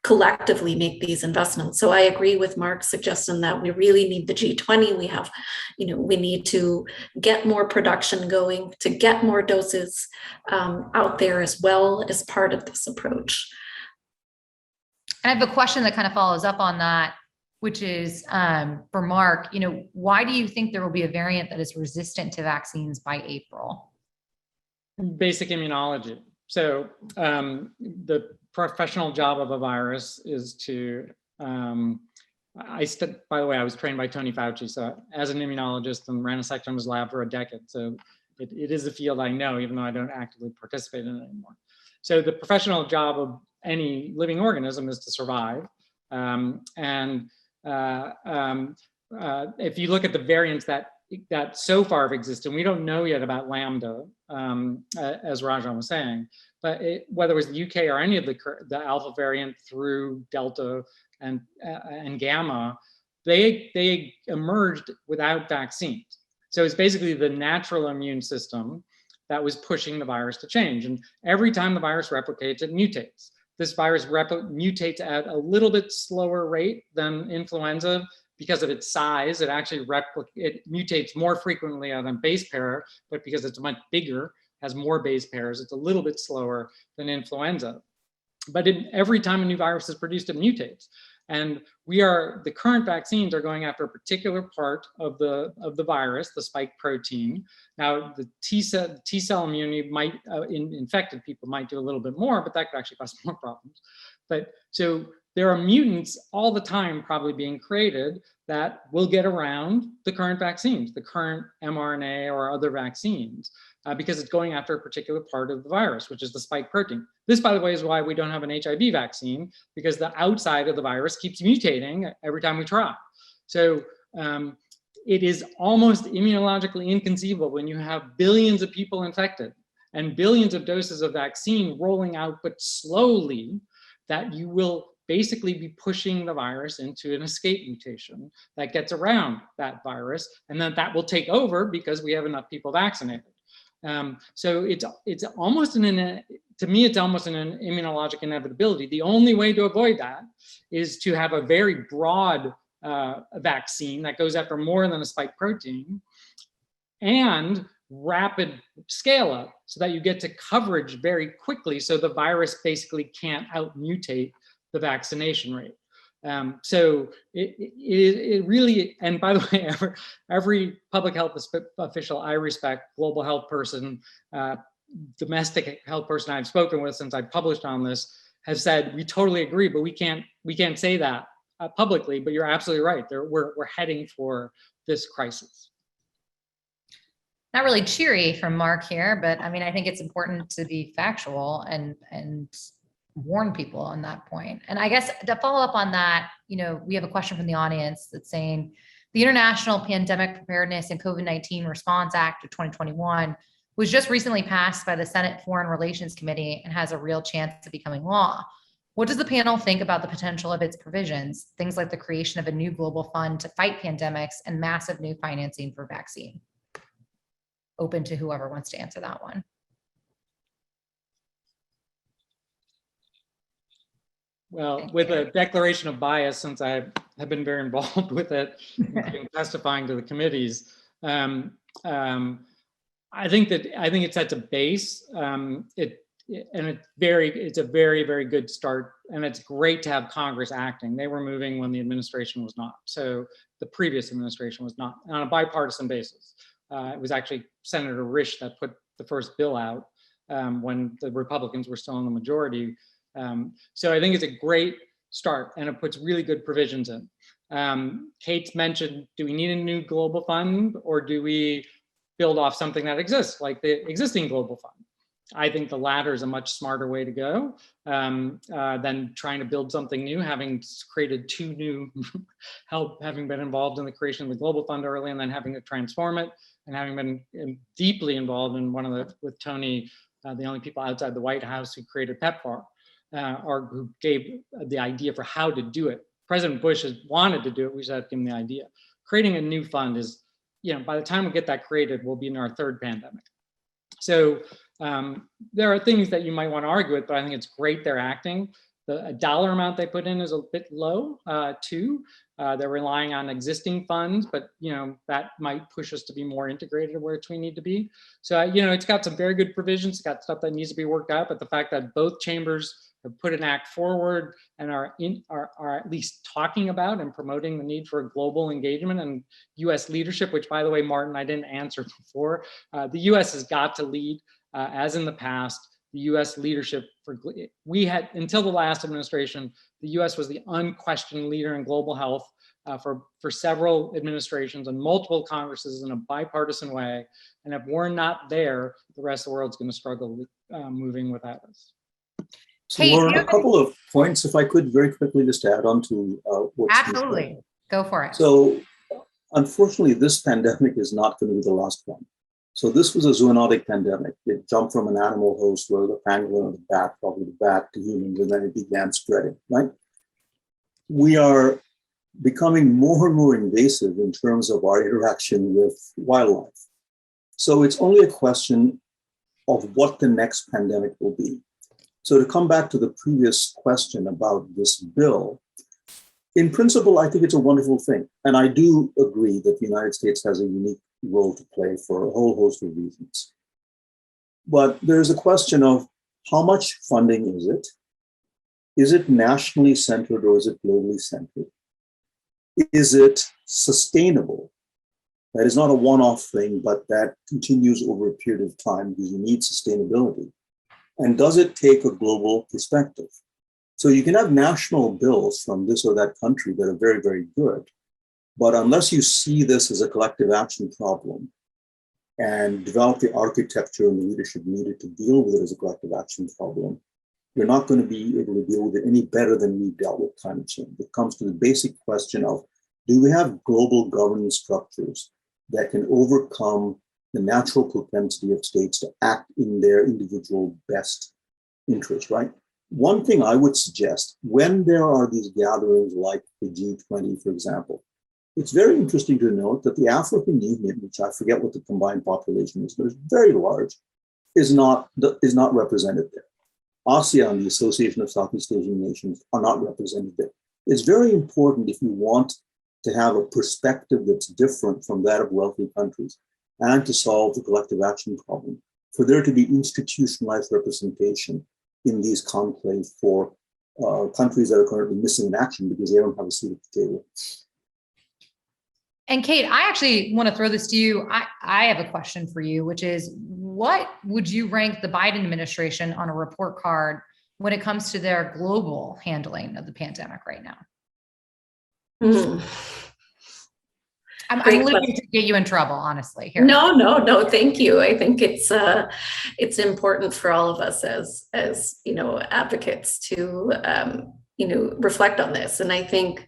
collectively make these investments. So I agree with Mark's suggestion that we really need the G20. We need to get more production going, to get more doses out there as well as part of this approach. I have a question that kind of follows up on that, which is for Mark, why do you think there will be a variant that is resistant to vaccines by April? Basic immunology. So the professional job of a virus is to, by the way, I was trained by Tony Fauci. So as an immunologist and ran a sector in his lab for a decade. So it is a field I know, even though I don't actively participate in it anymore. So the professional job of any living organism is to survive. If you look at the variants that so far have existed, we don't know yet about Lambda, as Rajan was saying, but whether it was the UK or any of the Alpha variant through Delta and Gamma, they emerged without vaccines. So it's basically the natural immune system that was pushing the virus to change. And every time the virus replicates, it mutates. This virus mutates at a little bit slower rate than influenza because of its size. It actually it mutates more frequently on a base pair, but because it's much bigger, has more base pairs, it's a little bit slower than influenza. But every time a new virus is produced, it mutates. And the current vaccines are going after a particular part of the virus, the spike protein. Now, the T cell immunity might, in infected people, might do a little bit more, but that could actually cause more problems. But so there are mutants all the time probably being created that will get around the current vaccines, the current mRNA or other vaccines, because it's going after a particular part of the virus, which is the spike protein. This, by the way, is why we don't have an HIV vaccine, because the outside of the virus keeps mutating every time we try. So it is almost immunologically inconceivable when you have billions of people infected and billions of doses of vaccine rolling out, but slowly, that you will basically be pushing the virus into an escape mutation that gets around that virus, and then that will take over because we have enough people vaccinated. So it's almost to me, it's almost an immunologic inevitability. The only way to avoid that is to have a very broad vaccine that goes after more than a spike protein and rapid scale up so that you get to coverage very quickly so the virus basically can't out mutate the vaccination rate. So it really, and by the way, every public health official I respect, global health person, domestic health person I've spoken with since I published on this, has said, we totally agree, but we can't say that publicly, but you're absolutely right. We're heading for this crisis. Not really cheery from Mark here, but I mean, I think it's important to be factual and warn people on that point. And I guess to follow up on that, we have a question from the audience that's saying the International Pandemic Preparedness and COVID-19 Response Act of 2021 was just recently passed by the Senate Foreign Relations Committee and has a real chance of becoming law. What does the panel think about the potential of its provisions, things like the creation of a new global fund to fight pandemics and massive new financing for vaccine? Open to whoever wants to answer that one. Well, with a declaration of bias, since I have been very involved with it, including testifying to the committees, I think it sets a base. It's a very, very good start, and it's great to have Congress acting. They were moving when the administration was not. So the previous administration was not, on a bipartisan basis. It was actually Senator Risch that put the first bill out when the Republicans were still in the majority. So I think it's a great start, and it puts really good provisions in. Kate's mentioned, do we need a new global fund, or do we build off something that exists, like the existing global fund? I think the latter is a much smarter way to go than trying to build something new, having created two new having been involved in the creation of the global fund early and then having to transform it, and having been deeply involved in with Tony, the only people outside the White House who created PEPFAR, or who gave the idea for how to do it. President Bush has wanted to do it, we just have to give him the idea. Creating a new fund is, by the time we get that created, we'll be in our third pandemic. So there are things that you might want to argue with, but I think it's great they're acting. The dollar amount they put in is a bit low too. They're relying on existing funds, but that might push us to be more integrated where we need to be. So it's got some very good provisions. It's got stuff that needs to be worked out, but the fact that both chambers have put an act forward and are at least talking about and promoting the need for global engagement and U.S. leadership, which, by the way, Martin, I didn't answer before. The U.S. has got to lead, as in the past. The U.S. leadership we had, until the last administration, the U.S. was the unquestioned leader in global health. for several administrations and multiple Congresses in a bipartisan way. And if we're not there, the rest of the world's going to struggle moving without us. So Kate, Lauren, you- a couple of points, if I could very quickly just add on to what Steve said. Absolutely. Go for it. So unfortunately, this pandemic is not going to be the last one. So this was a zoonotic pandemic. It jumped from an animal host where the pangolin or the bat, probably the bat, to humans, and then it began spreading, right? We are becoming more and more invasive in terms of our interaction with wildlife. So it's only a question of what the next pandemic will be. So to come back to the previous question about this bill, in principle, I think it's a wonderful thing. And I do agree that the United States has a unique role to play for a whole host of reasons. But there's a question of how much funding is it? Is it nationally centered or is it globally centered? Is it sustainable? That is not a one-off thing, but that continues over a period of time because you need sustainability. And does it take a global perspective? So you can have national bills from this or that country that are very, very good. But unless you see this as a collective action problem and develop the architecture and the leadership needed to deal with it as a collective action problem, you're not going to be able to deal with it any better than we've dealt with climate change. It comes to the basic question of, do we have global governance structures that can overcome the natural propensity of states to act in their individual best interest, right? One thing I would suggest, when there are these gatherings like the G20, for example, it's very interesting to note that the African Union, which I forget what the combined population is, but it's very large, is not represented there. ASEAN, the Association of Southeast Asian Nations, are not represented there. It's very important if you want to have a perspective that's different from that of wealthy countries and to solve the collective action problem, for there to be institutionalized representation in these conclaves for countries that are currently missing in action because they don't have a seat at the table. And Kate, I actually want to throw this to you. I have a question for you, which is, what would you rank the Biden administration on a report card when it comes to their global handling of the pandemic right now? I'm looking to get you in trouble, honestly. Here. No, thank you. I think it's important for all of us as advocates to reflect on this. And I think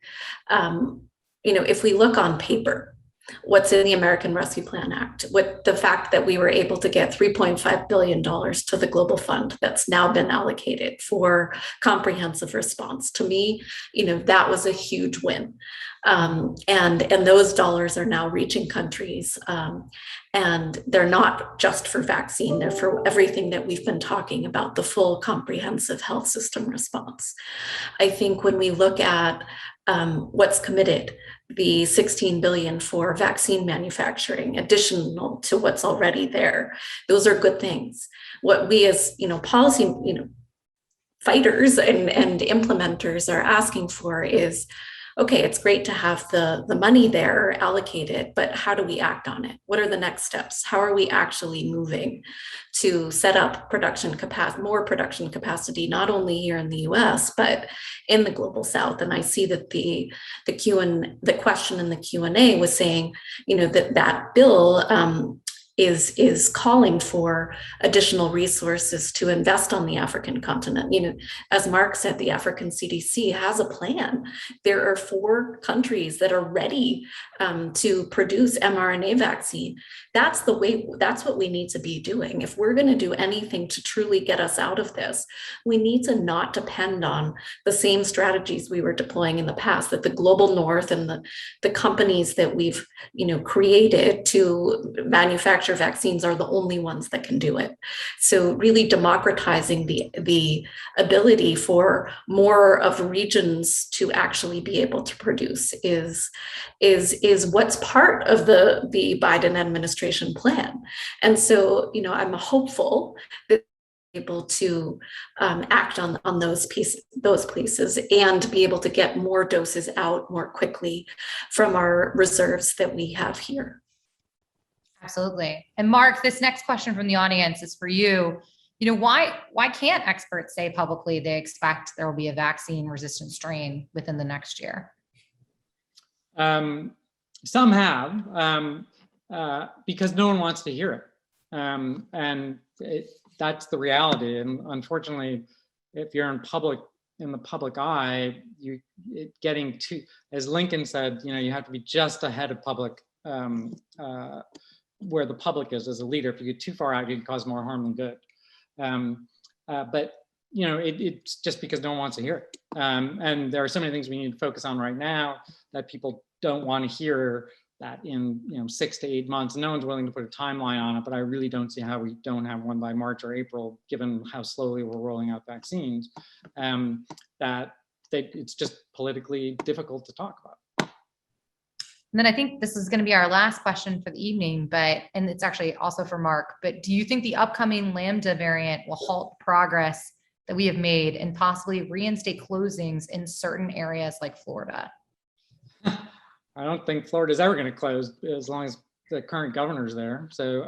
if we look on paper, what's in the American Rescue Plan Act, with the fact that we were able to get $3.5 billion to the Global Fund that's now been allocated for comprehensive response, to me, that was a huge win. And those dollars are now reaching countries, and they're not just for vaccine, they're for everything that we've been talking about, the full comprehensive health system response. I think when we look at what's committed, the $16 billion for vaccine manufacturing, additional to what's already there, those are good things. What we as policy fighters and implementers are asking for is, okay, it's great to have the money there allocated, but how do we act on it? What are the next steps? How are we actually moving to set up more production capacity, not only here in the US, but in the global South? And I see that the question in the Q&A was saying, that bill is calling for additional resources to invest on the African continent. As Mark said, the African CDC has a plan. There are 4 countries that are ready to produce mRNA vaccine. That's what we need to be doing. If we're going to do anything to truly get us out of this, we need to not depend on the same strategies we were deploying in the past, that the global North and the companies that we've created to manufacture vaccines are the only ones that can do it. So really democratizing the ability for more of regions to actually be able to produce is what's part of the Biden administration plan. And so, I'm hopeful that able to act on those places and be able to get more doses out more quickly from our reserves that we have here. Absolutely. And Mark, this next question from the audience is for you. Why can't experts say publicly they expect there will be a vaccine resistant strain within the next year? Some have, because no one wants to hear it. That's the reality. And unfortunately, if you're in the public eye, getting too, as Lincoln said, you have to be just ahead of public, where the public is as a leader. If you get too far out, you can cause more harm than good. But it's just because no one wants to hear it. And there are so many things we need to focus on right now that people don't want to hear that in 6 to 8 months. No one's willing to put a timeline on it, but I really don't see how we don't have one by March or April, given how slowly we're rolling out vaccines, it's just politically difficult to talk about. And then I think this is going to be our last question for the evening, and it's actually also for Mark, but do you think the upcoming Lambda variant will halt progress that we have made and possibly reinstate closings in certain areas like Florida? I don't think Florida is ever going to close as long as the current governor's there. So,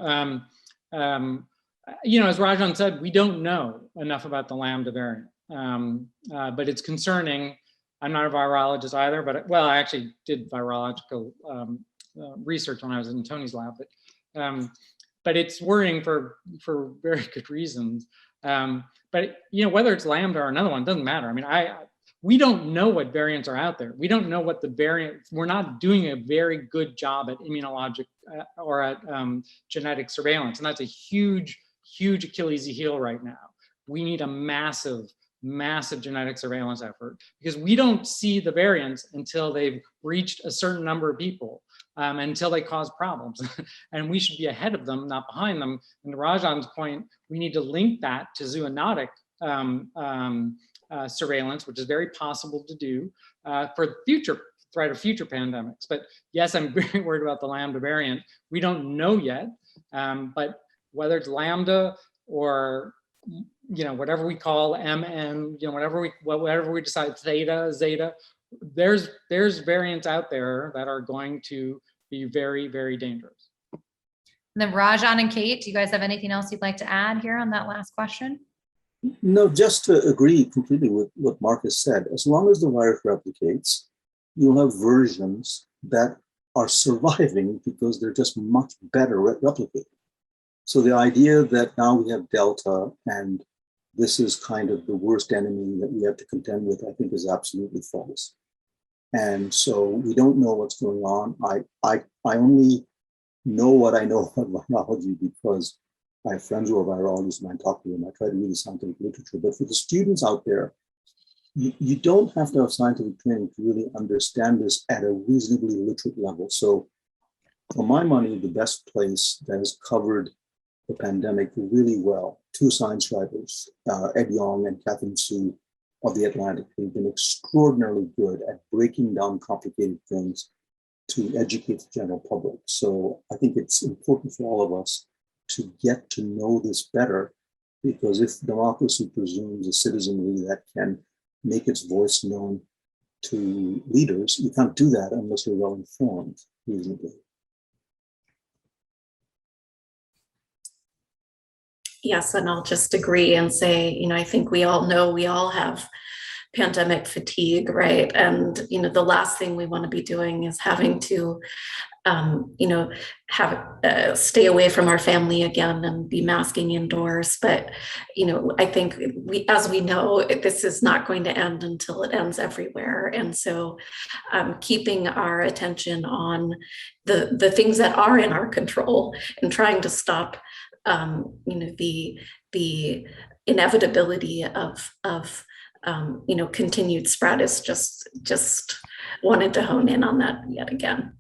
as Rajan said, we don't know enough about the Lambda variant, but it's concerning. I'm not a virologist either, but I actually did virological research when I was in Tony's lab, but it's worrying for very good reasons. But whether it's Lambda or another one, doesn't matter. I mean, we don't know what variants are out there. We don't know what the variant, we're not doing a very good job at immunologic or at genetic surveillance. And that's a huge, huge Achilles heel right now. We need a massive genetic surveillance effort because we don't see the variants until they've reached a certain number of people, until they cause problems. And we should be ahead of them, not behind them. And to Rajan's point, we need to link that to zoonotic surveillance, which is very possible to do for the future threat of future pandemics. But yes, I'm very worried about the Lambda variant. We don't know yet, but whether it's Lambda or whatever we call MN, whatever we decide, Zeta, there's variants out there that are going to be very, very dangerous. And then Rajan and Cate, do you guys have anything else you'd like to add here on that last question? No, just to agree completely with what Marcus said. As long as the virus replicates, you'll have versions that are surviving because they're just much better at replicating. So the idea that now we have Delta and this is kind of the worst enemy that we have to contend with, I think is absolutely false. And so we don't know what's going on. I only know what I know about virology because I have friends who are virologists and I talk to them. I try to read the scientific literature. But for the students out there, you don't have to have scientific training to really understand this at a reasonably literate level. So for my money, the best place that has covered the pandemic really well, two science writers, Ed Yong and Catherine Sue of The Atlantic, who've been extraordinarily good at breaking down complicated things to educate the general public. So I think it's important for all of us to get to know this better, because if democracy presumes a citizenry that can make its voice known to leaders, you can't do that unless you're well informed reasonably. Yes, and I'll just agree and say, I think we all know we all have pandemic fatigue, right? And, the last thing we want to be doing is having to, stay away from our family again and be masking indoors. But, I think as we know, this is not going to end until it ends everywhere. And so keeping our attention on the things that are in our control and trying to stop the inevitability of continued spread is just wanted to hone in on that yet again.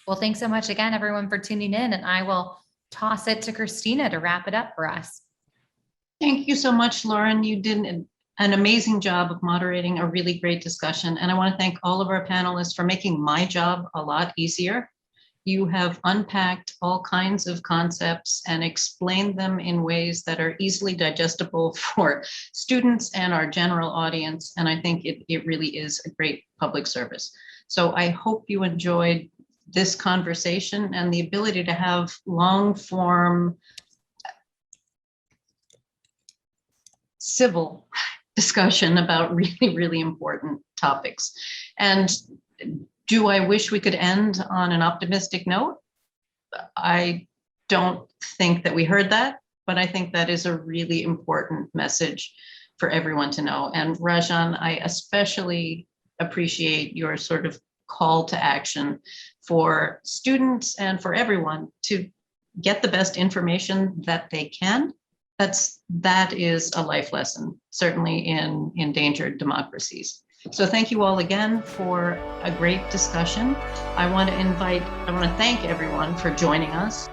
Well, thanks so much again, everyone, for tuning in, and I will toss it to Christina to wrap it up for us. Thank you so much, Lauren. You did an amazing job of moderating a really great discussion. And I want to thank all of our panelists for making my job a lot easier. You have unpacked all kinds of concepts and explained them in ways that are easily digestible for students and our general audience. And I think it really is a great public service. So I hope you enjoyed this conversation and the ability to have long form, civil discussion about really, really important topics. And do I wish we could end on an optimistic note? I don't think that we heard that, but I think that is a really important message for everyone to know. And Rajan, I especially appreciate your sort of call to action for students and for everyone to get the best information that they can. That is a life lesson, certainly in endangered democracies. So thank you all again for a great discussion. I want to thank everyone for joining us.